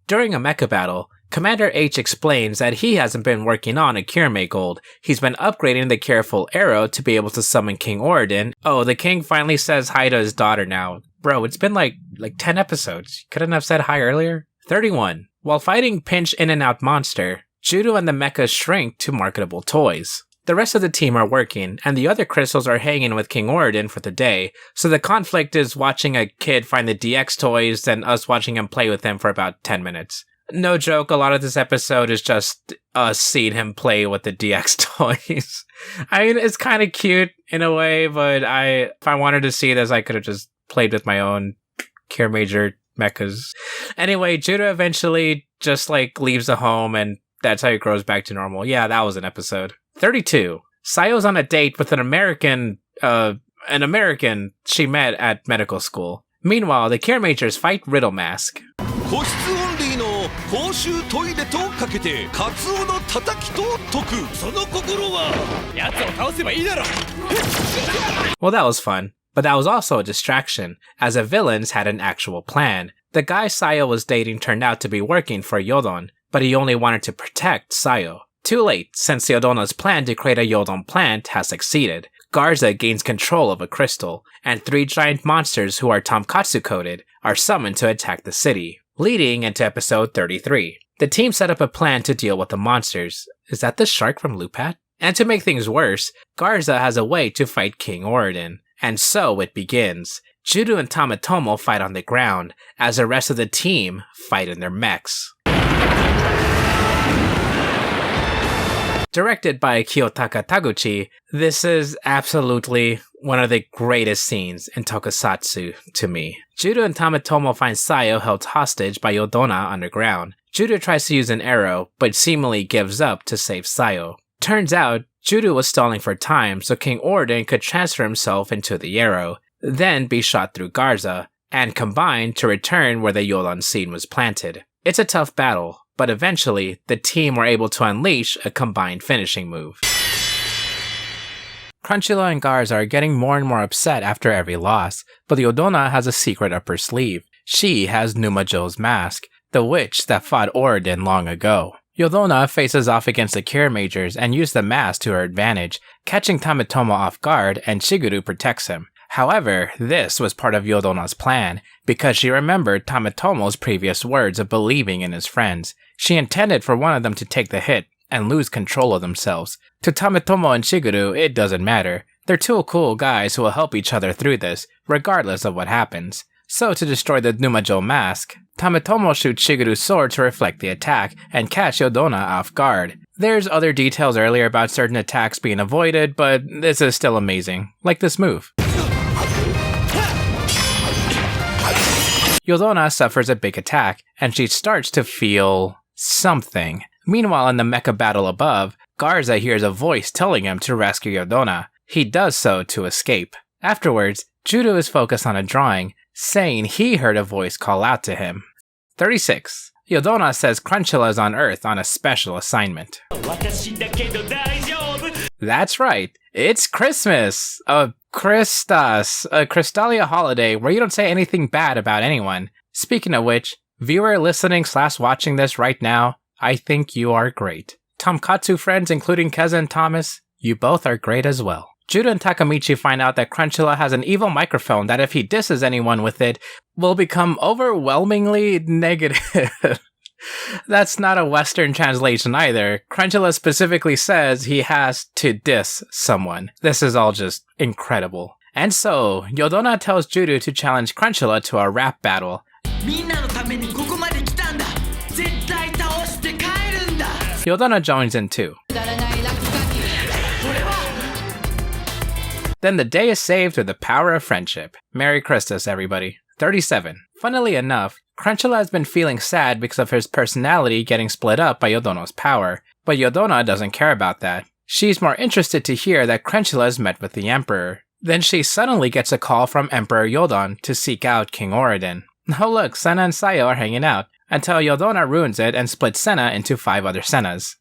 During a mecha battle, Commander H explains that he hasn't been working on a Kiramei Gold. He's been upgrading the Careful Arrow to be able to summon King Oridon. Oh, the king finally says hi to his daughter now. Bro, it's been like 10 episodes. Couldn't have said hi earlier? 31. While fighting Pinch In-N-Out Monster, Judo and the mechas shrink to marketable toys. The rest of the team are working, and the other crystals are hanging with King Oridon for the day, so the conflict is watching a kid find the DX toys and us watching him play with them for about 10 minutes. No joke, a lot of this episode is just us seeing him play with the DX toys. I mean, it's kind of cute in a way, but if I wanted to see this, I could have just played with my own Kiramager mechas. Anyway, Judo eventually just leaves the home, and that's how he grows back to normal. Yeah, that was an episode. 32. Sayo's on a date with an American she met at medical school. Meanwhile, the Kiramagers fight Riddle Mask. Well, that was fun, but that was also a distraction, as the villains had an actual plan. The guy Sayo was dating turned out to be working for Yodon, but he only wanted to protect Sayo. Too late, since Yodonna's plan to create a Yodon plant has succeeded. Garza gains control of a crystal, and 3 giant monsters who are Tonkatsu-coded are summoned to attack the city, leading into episode 33. The team set up a plan to deal with the monsters. Is that the shark from Lupat? And to make things worse, Garza has a way to fight King Oridon. And so it begins. Judo and Tamatomo fight on the ground, as the rest of the team fight in their mechs. Directed by Kiyotaka Taguchi, this is absolutely one of the greatest scenes in tokusatsu to me. Judo and Tamatomo find Sayo held hostage by Yodonna underground. Judo tries to use an arrow, but seemingly gives up to save Sayo. Turns out, Judo was stalling for time so King Oridon could transfer himself into the arrow, then be shot through Garza, and combine to return where the Yodon seed was planted. It's a tough battle, but eventually, the team were able to unleash a combined finishing move. Crunchula and Garza are getting more and more upset after every loss, but Yodonna has a secret up her sleeve. She has Numajo's mask, the witch that fought Oridon long ago. Yodonna faces off against the Kiramagers and uses the mask to her advantage, catching Tamatomo off guard, and Shiguru protects him. However, this was part of Yodonna's plan, because she remembered Tamatomo's previous words of believing in his friends. She intended for one of them to take the hit and lose control of themselves. To Tamatomo and Shiguru, it doesn't matter. They're two cool guys who will help each other through this, regardless of what happens. So to destroy the Numajo mask, Tamatomo shoots Shiguru's sword to reflect the attack and catch Yodonna off guard. There's other details earlier about certain attacks being avoided, but this is still amazing, like this move. Yodonna suffers a big attack, and she starts to feel something. Meanwhile, in the mecha battle above, Garza hears a voice telling him to rescue Yodonna. He does so to escape. Afterwards, Judo is focused on a drawing, saying he heard a voice call out to him. 36. Yodonna says Crunchula is on Earth on a special assignment. That's right, it's Christmas! A Cristalia holiday where you don't say anything bad about anyone. Speaking of which, viewer listening/watching this right now, I think you are great. Tonkatsu friends including Keza and Thomas, you both are great as well. Judo and Takamichi find out that Crunchula has an evil microphone that if he disses anyone with it, will become overwhelmingly negative. That's not a Western translation either. Crunchula specifically says he has to diss someone. This is all just incredible. And so, Yodonna tells Judo to challenge Crunchula to a rap battle. Yodonna joins in too. Then the day is saved through the power of friendship. Merry Christmas, everybody. 37. Funnily enough, Crunchula has been feeling sad because of his personality getting split up by Yodonna's power, but Yodonna doesn't care about that. She's more interested to hear that Crunchula has met with the Emperor. Then she suddenly gets a call from Emperor Yodon to seek out King Oridon. Oh look, Senna and Sayo are hanging out, until Yodonna ruins it and splits Senna into 5 other Sennas.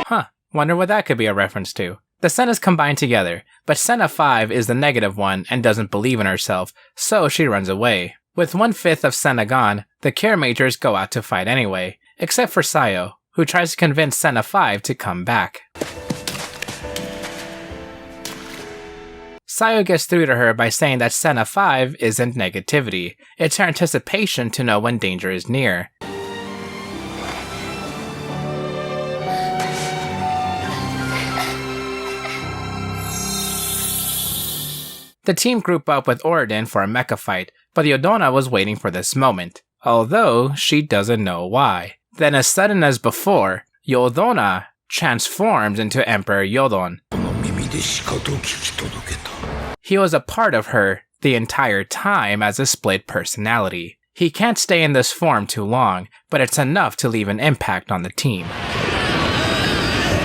Huh, wonder what that could be a reference to. The Sennas combine together, but Senna 5 is the negative one and doesn't believe in herself, so she runs away. With 1/5 of Senna gone, the Kiramagers go out to fight anyway, except for Sayo, who tries to convince Senna 5 to come back. Sayo gets through to her by saying that Senna 5 isn't negativity, it's her anticipation to know when danger is near. The team group up with Oridon for a mecha fight, but Yodonna was waiting for this moment, although she doesn't know why. Then as sudden as before, Yodonna transforms into Emperor Yodon. He was a part of her the entire time as a split personality. He can't stay in this form too long, but it's enough to leave an impact on the team.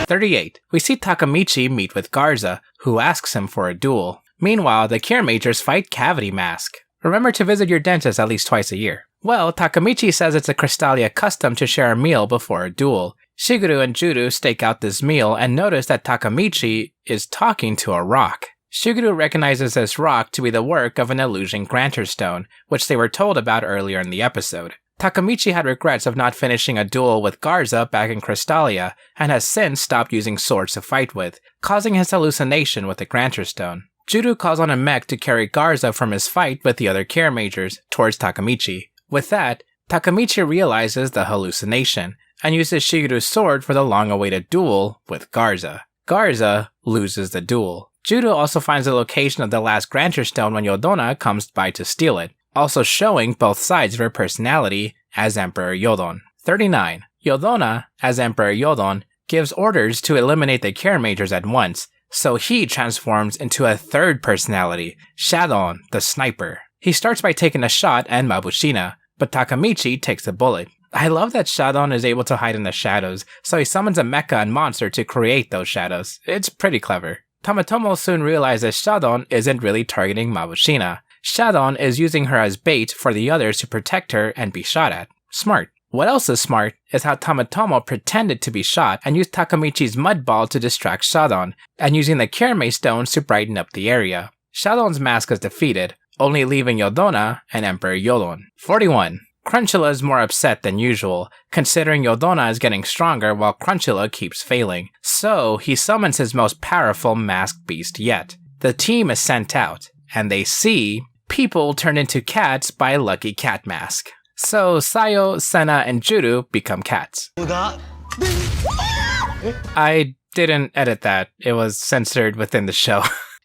38. We see Takamichi meet with Garza, who asks him for a duel. Meanwhile, the Kiramagers fight Cavity Mask. Remember to visit your dentist at least twice a year. Well, Takamichi says it's a Cristalia custom to share a meal before a duel. Shiguru and Judo stake out this meal and notice that Takamichi is talking to a rock. Shiguru recognizes this rock to be the work of an illusion Granterstone, which they were told about earlier in the episode. Takamichi had regrets of not finishing a duel with Garza back in Crystalia, and has since stopped using swords to fight with, causing his hallucination with the Granterstone. Juru calls on a mech to carry Garza from his fight with the other Kiramagers towards Takamichi. With that, Takamichi realizes the hallucination, and uses Shigeru's sword for the long-awaited duel with Garza. Garza loses the duel. Juru also finds the location of the last Granterstone when Yodonna comes by to steal it, also showing both sides of her personality as Emperor Yodon. 39. Yodonna, as Emperor Yodon, gives orders to eliminate the Kiramagers at once, so he transforms into a third personality, Shadon, the sniper. He starts by taking a shot at Mabushina, but Takamichi takes the bullet. I love that Shadon is able to hide in the shadows, so he summons a mecha and monster to create those shadows. It's pretty clever. Tamatomo soon realizes Shadon isn't really targeting Mabushina. Shadon is using her as bait for the others to protect her and be shot at. Smart. What else is smart is how Tamatomo pretended to be shot and used Takamichi's mud ball to distract Shadon, and using the Kirame stones to brighten up the area. Shadon's mask is defeated, only leaving Yodonna and Emperor Yodon. 41. Crunchula is more upset than usual, considering Yodonna is getting stronger while Crunchula keeps failing, so he summons his most powerful masked beast yet. The team is sent out, and they see people turned into cats by Lucky Cat Mask. So Sayo, Senna, and Juru become cats. I didn't edit that, it was censored within the show.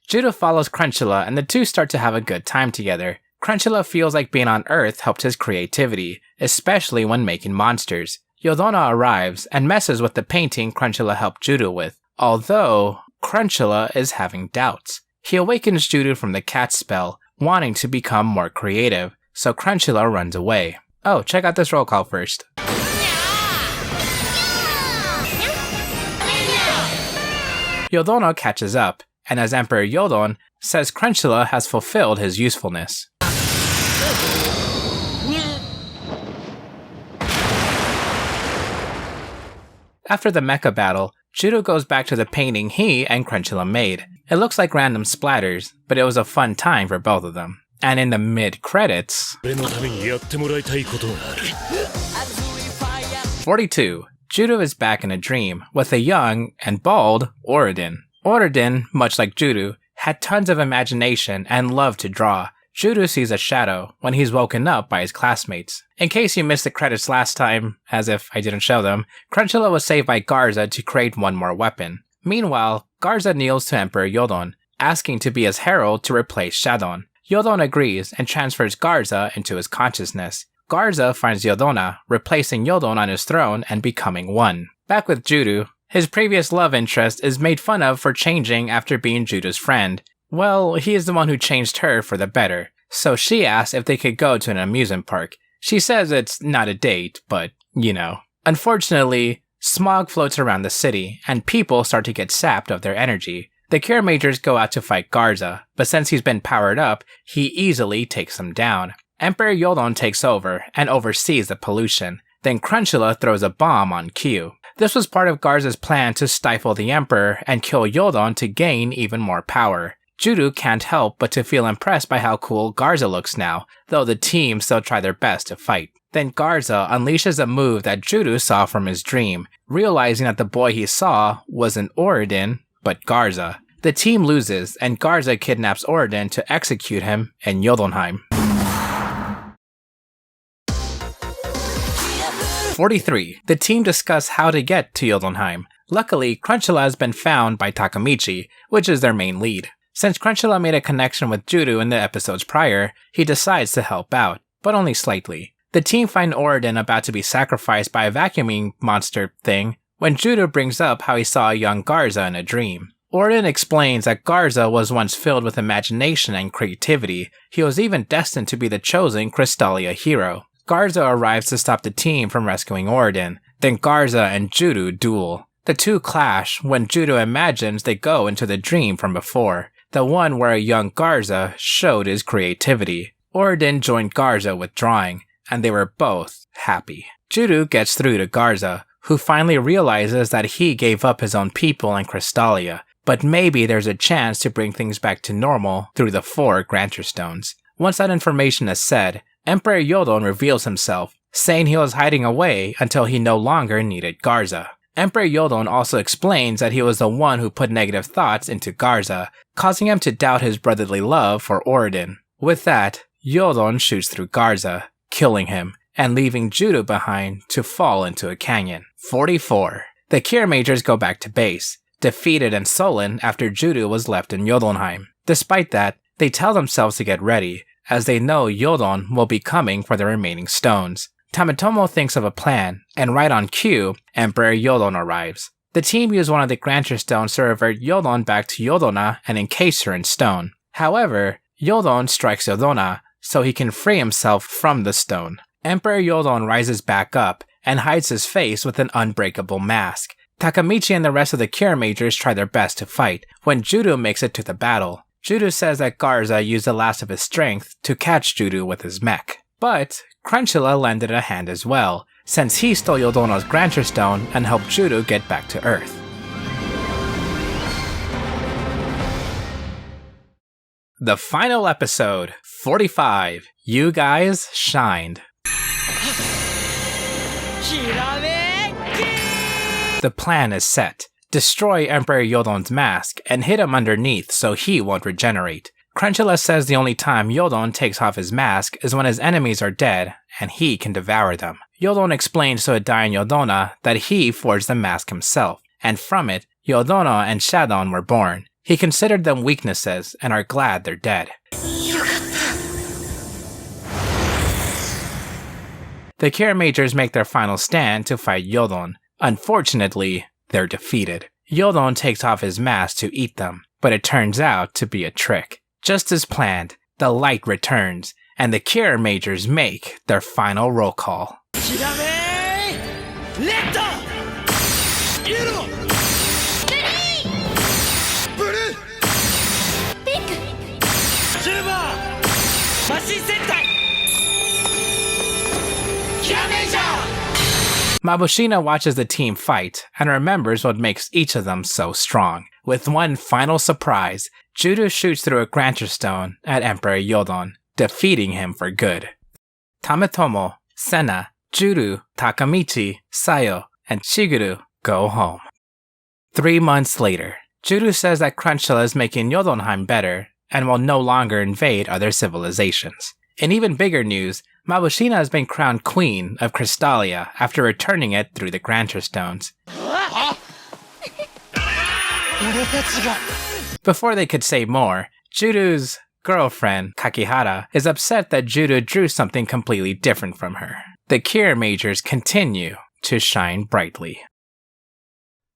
Juru follows Crunchula and the two start to have a good time together. Crunchula feels like being on Earth helped his creativity, especially when making monsters. Yodonna arrives and messes with the painting Crunchula helped Juru with, although Crunchula is having doubts. He awakens Juru from the cat spell, wanting to become more creative, so Crunchula runs away. Oh, check out this roll call first. Yodonna catches up, and as Emperor Yodon, says Crunchula has fulfilled his usefulness. After the mecha battle, Juru goes back to the painting he and Crunchula made. It looks like random splatters, but it was a fun time for both of them. And in the mid-credits... 42. Juru is back in a dream, with a young and bald Oridin. Oridin, much like Juru, had tons of imagination and loved to draw. Juru sees a shadow when he's woken up by his classmates. In case you missed the credits last time, as if I didn't show them, Crunchula was saved by Garza to create one more weapon. Meanwhile, Garza kneels to Emperor Yodon, asking to be his herald to replace Shadon. Yodon agrees and transfers Garza into his consciousness. Garza finds Yodonna, replacing Yodon on his throne and becoming one. Back with Juru, his previous love interest is made fun of for changing after being Juru's friend. Well, he is the one who changed her for the better, so she asks if they could go to an amusement park. She says it's not a date, but, you know. Unfortunately, smog floats around the city, and people start to get sapped of their energy. The Kiramagers go out to fight Garza, but since he's been powered up, he easily takes them down. Emperor Yodon takes over and oversees the pollution. Then Crunchula throws a bomb on Q. This was part of Garza's plan to stifle the Emperor and kill Yodon to gain even more power. Juru can't help but to feel impressed by how cool Garza looks now, though the team still try their best to fight. Then Garza unleashes a move that Juru saw from his dream, realizing that the boy he saw wasn't Oridin, but Garza. The team loses, and Garza kidnaps Oridin to execute him in Jotunheim. 43. The team discuss how to get to Jotunheim. Luckily, Crunchula has been found by Takamichi, which is their main lead. Since Crunchula made a connection with Juru in the episodes prior, he decides to help out, but only slightly. The team find Oridin about to be sacrificed by a vacuuming monster thing when Juru brings up how he saw a young Garza in a dream. Oridin explains that Garza was once filled with imagination and creativity. He was even destined to be the chosen Crystalia hero. Garza arrives to stop the team from rescuing Oridin. Then Garza and Juru duel. The two clash when Juru imagines they go into the dream from before, the one where a young Garza showed his creativity. Oridin joined Garza with drawing, and they were both happy. Juru gets through to Garza, who finally realizes that he gave up his own people in Crystalia, but maybe there's a chance to bring things back to normal through the 4 Granterstones. Once that information is said, Emperor Yodon reveals himself, saying he was hiding away until he no longer needed Garza. Emperor Yodon also explains that he was the one who put negative thoughts into Garza, causing him to doubt his brotherly love for Oridon. With that, Yodon shoots through Garza, killing him, and leaving Judo behind to fall into a canyon. 44. The Kiramagers go back to base, defeated and sullen after Judo was left in Jotunheim. Despite that, they tell themselves to get ready, as they know Yodon will be coming for the remaining stones. Tametomo thinks of a plan, and right on cue, Emperor Yodon arrives. The team use one of the Granterstones to revert Yodon back to Yodonna and encase her in stone. However, Yodon strikes Yodonna so he can free himself from the stone. Emperor Yodon rises back up and hides his face with an unbreakable mask. Takamichi and the rest of the Kiramagers try their best to fight when Judo makes it to the battle. Judo says that Garza used the last of his strength to catch Judo with his mech. But Crunchula lended a hand as well, since he stole Yodonna's Granterstone and helped Judo get back to Earth. The final episode, 45. You guys shined. The plan is set. Destroy Emperor Yodon's mask and hit him underneath so he won't regenerate. Crunchula says the only time Yodon takes off his mask is when his enemies are dead and he can devour them. Yodon explains to a dying Yodonna that he forged the mask himself, and from it, Yodonna and Shadon were born. He considered them weaknesses and are glad they're dead. The Kiramagers make their final stand to fight Yodon. Unfortunately, they're defeated. Yodon takes off his mask to eat them, but it turns out to be a trick. Just as planned, the light returns, and the Kiramagers make their final roll call. Mabushina watches the team fight and remembers what makes each of them so strong. With one final surprise, Judo shoots through a Granterstone at Emperor Yodon, defeating him for good. Tametomo, Senna, Juru, Takamichi, Sayo, and Shiguru go home. 3 months later, Juru says that Crunchula is making Jotunheim better and will no longer invade other civilizations. In even bigger news, Mabushina has been crowned Queen of Crystalia after returning it through the Granterstones. Before they could say more, Juru's girlfriend, Kakihara, is upset that Juru drew something completely different from her. The Kiramagers continue to shine brightly.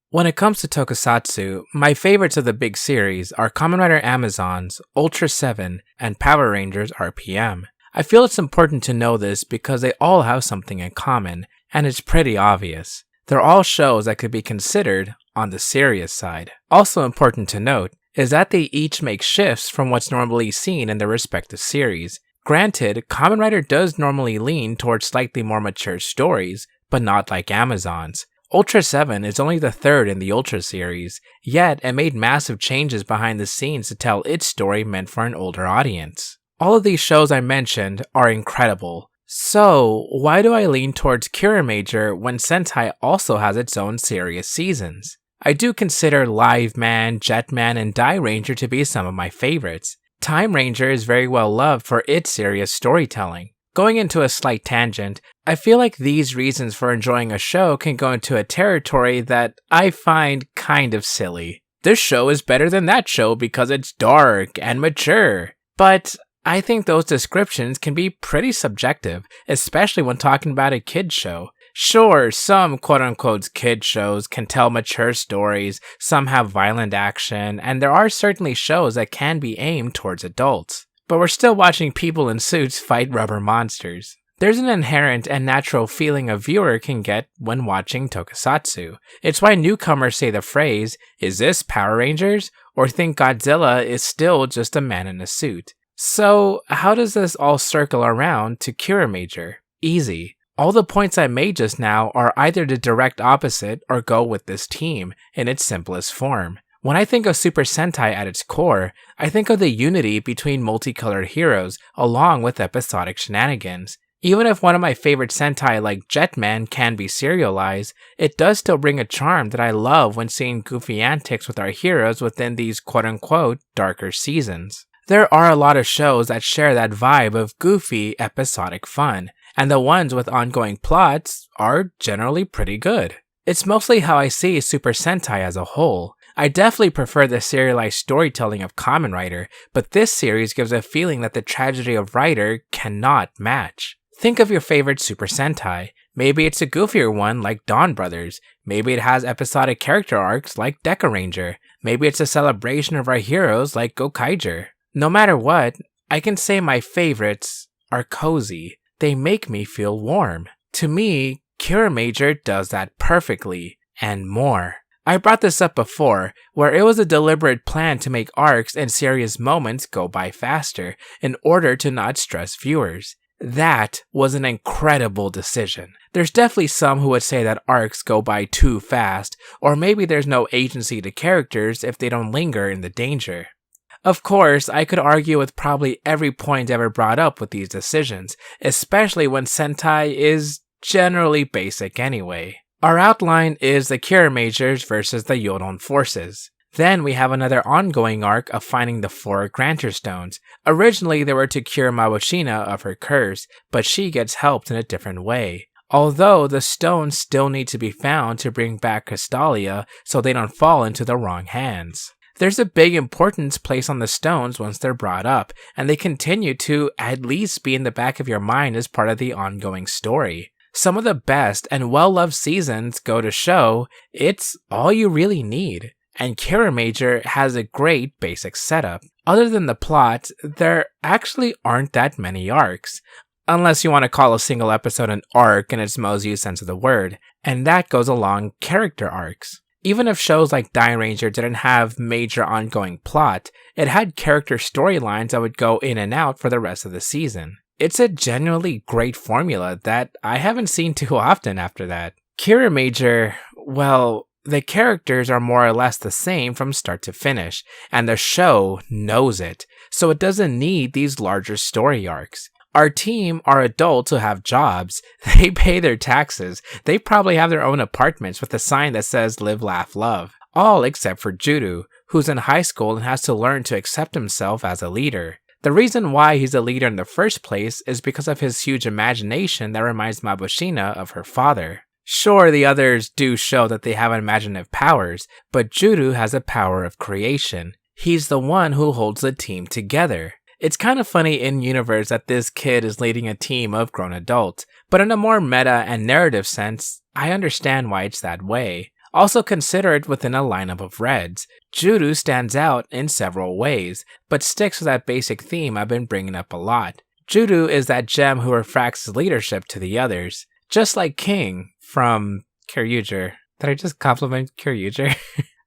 When it comes to tokusatsu, my favorites of the big series are Kamen Rider Amazons, Ultra 7, and Power Rangers RPM. I feel it's important to know this because they all have something in common, and it's pretty obvious. They're all shows that could be considered on the serious side. Also important to note is that they each make shifts from what's normally seen in their respective series. Granted, Kamen Rider does normally lean towards slightly more mature stories, but not like Amazons. Ultra 7 is only the third in the Ultra series, yet it made massive changes behind the scenes to tell its story meant for an older audience. All of these shows I mentioned are incredible. So, why do I lean towards Kiramager when Sentai also has its own serious seasons? I do consider Live Man, Jetman, and Die Ranger to be some of my favorites. Time Ranger is very well loved for its serious storytelling. Going into a slight tangent, I feel like these reasons for enjoying a show can go into a territory that I find kind of silly. This show is better than that show because it's dark and mature. But I think those descriptions can be pretty subjective, especially when talking about a kid's show. Sure, some quote-unquote kid shows can tell mature stories, some have violent action, and there are certainly shows that can be aimed towards adults. But we're still watching people in suits fight rubber monsters. There's an inherent and natural feeling a viewer can get when watching tokusatsu. It's why newcomers say the phrase, "Is this Power Rangers?" or think Godzilla is still just a man in a suit. So, how does this all circle around to Kiramager? Easy. All the points I made just now are either the direct opposite or go with this team in its simplest form. When I think of Super Sentai at its core, I think of the unity between multicolored heroes along with episodic shenanigans. Even if one of my favorite Sentai like Jetman can be serialized, it does still bring a charm that I love when seeing goofy antics with our heroes within these quote-unquote darker seasons. There are a lot of shows that share that vibe of goofy, episodic fun, and the ones with ongoing plots are generally pretty good. It's mostly how I see Super Sentai as a whole. I definitely prefer the serialized storytelling of Kamen Rider, but this series gives a feeling that the tragedy of Rider cannot match. Think of your favorite Super Sentai. Maybe it's a goofier one like Dawn Brothers. Maybe it has episodic character arcs like Deca Ranger. Maybe it's a celebration of our heroes like Gokaiger. No matter what, I can say my favorites are cozy. They make me feel warm. To me, Kiramager does that perfectly, and more. I brought this up before, where it was a deliberate plan to make arcs and serious moments go by faster in order to not stress viewers. That was an incredible decision. There's definitely some who would say that arcs go by too fast, or maybe there's no agency to characters if they don't linger in the danger. Of course, I could argue with probably every point ever brought up with these decisions, especially when Sentai is generally basic anyway. Our outline is the Kiramagers versus the Yodonna forces. Then we have another ongoing arc of finding the 4 Granterstones. Originally, they were to cure Mabashina of her curse, but she gets helped in a different way. Although the stones still need to be found to bring back Crystalia so they don't fall into the wrong hands. There's a big importance placed on the stones once they're brought up, and they continue to at least be in the back of your mind as part of the ongoing story. Some of the best and well-loved seasons go to show it's all you really need, and Kiramager has a great basic setup. Other than the plot, there actually aren't that many arcs, unless you want to call a single episode an arc in its most used sense of the word, and that goes along character arcs. Even if shows like Ranger didn't have major ongoing plot, it had character storylines that would go in and out for the rest of the season. It's a genuinely great formula that I haven't seen too often after that. Kiramager, well, the characters are more or less the same from start to finish, and the show knows it, so it doesn't need these larger story arcs. Our team are adults who have jobs, they pay their taxes, they probably have their own apartments with a sign that says live, laugh, love. All except for Juru, who's in high school and has to learn to accept himself as a leader. The reason why he's a leader in the first place is because of his huge imagination that reminds Mabashina of her father. Sure, the others do show that they have imaginative powers, but Juru has a power of creation. He's the one who holds the team together. It's kind of funny in-universe that this kid is leading a team of grown adults, but in a more meta and narrative sense, I understand why it's that way. Also consider it within a lineup of Reds. Juru stands out in several ways, but sticks with that basic theme I've been bringing up a lot. Juru is that gem who refracts his leadership to the others, just like King from Kiramager. Did I just compliment Kiramager?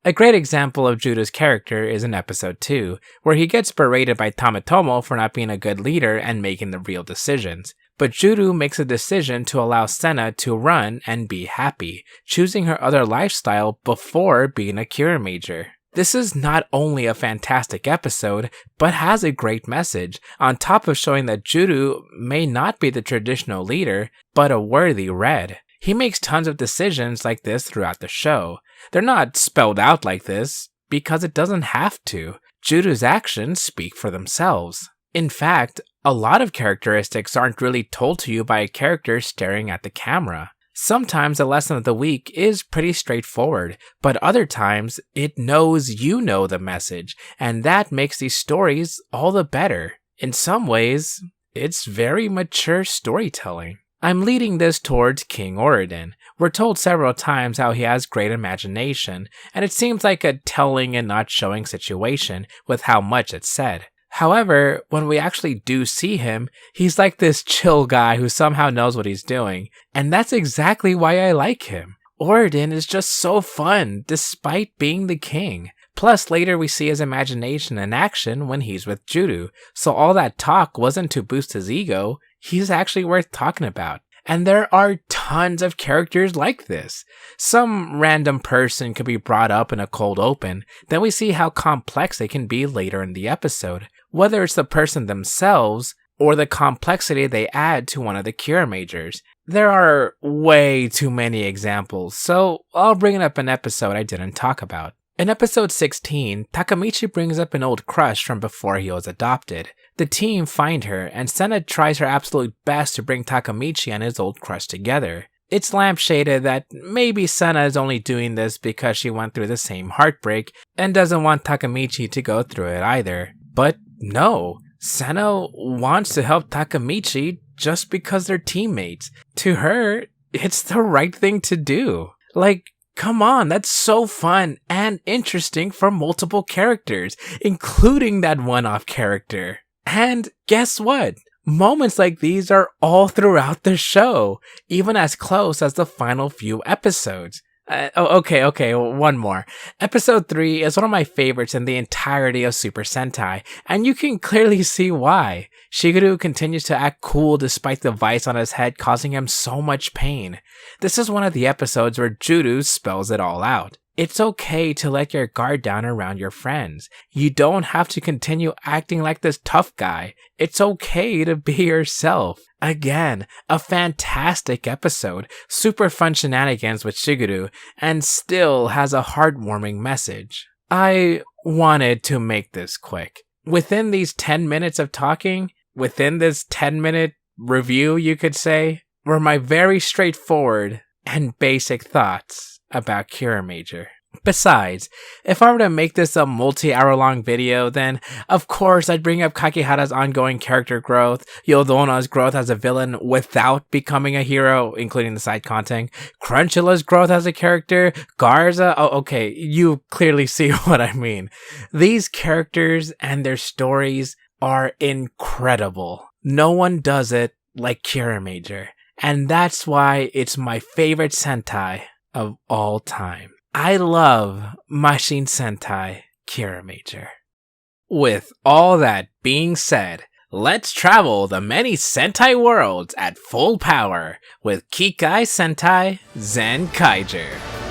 A great example of Juru's character is in episode 2, where he gets berated by Tamatomo for not being a good leader and making the real decisions. But Juru makes a decision to allow Senna to run and be happy, choosing her other lifestyle before being a Kiramager. This is not only a fantastic episode, but has a great message, on top of showing that Juru may not be the traditional leader, but a worthy Red. He makes tons of decisions like this throughout the show. They're not spelled out like this, because it doesn't have to. Juru's actions speak for themselves. In fact, a lot of characteristics aren't really told to you by a character staring at the camera. Sometimes the lesson of the week is pretty straightforward, but other times it knows you know the message, and that makes these stories all the better. In some ways, it's very mature storytelling. I'm leading this towards King Ohhh. We're told several times how he has great imagination, and it seems like a telling and not showing situation with how much it's said. However, when we actually do see him, he's like this chill guy who somehow knows what he's doing, and that's exactly why I like him. Ohhh is just so fun, despite being the king. Plus, later we see his imagination in action when he's with Juru, so all that talk wasn't to boost his ego, he's actually worth talking about. And there are tons of characters like this. Some random person could be brought up in a cold open, then we see how complex they can be later in the episode. Whether it's the person themselves, or the complexity they add to one of the Kiramagers. There are way too many examples, so I'll bring up an episode I didn't talk about. In episode 16, Takemichi brings up an old crush from before he was adopted. The team find her, and Senna tries her absolute best to bring Takemichi and his old crush together. It's lampshaded that maybe Senna is only doing this because she went through the same heartbreak and doesn't want Takemichi to go through it either. But no, Senna wants to help Takemichi just because they're teammates. To her, it's the right thing to do. Like, come on, that's so fun and interesting for multiple characters, including that one-off character. And guess what? Moments like these are all throughout the show, even as close as the final few episodes. Okay, one more. Episode 3 is one of my favorites in the entirety of Super Sentai, and you can clearly see why. Shigeru continues to act cool despite the vice on his head causing him so much pain. This is one of the episodes where Juru spells it all out. It's okay to let your guard down around your friends. You don't have to continue acting like this tough guy. It's okay to be yourself. Again, a fantastic episode, super fun shenanigans with Shigeru, and still has a heartwarming message. I wanted to make this quick. Within these 10 minutes of talking, within this 10-minute review, you could say, were my very straightforward and basic thoughts about Kiramager. Besides, if I were to make this a multi-hour-long video, then of course I'd bring up Kakihara's ongoing character growth, Yodonna's growth as a villain without becoming a hero, including the side content, Crunchula's growth as a character, Garza, okay, you clearly see what I mean. These characters and their stories are incredible. No one does it like Kiramager, and that's why it's my favorite Sentai of all time. I love Marcosatsu Sentai Kiramager. With all that being said, let's travel the many Sentai worlds at full power with Kikai Sentai Zenkaiger.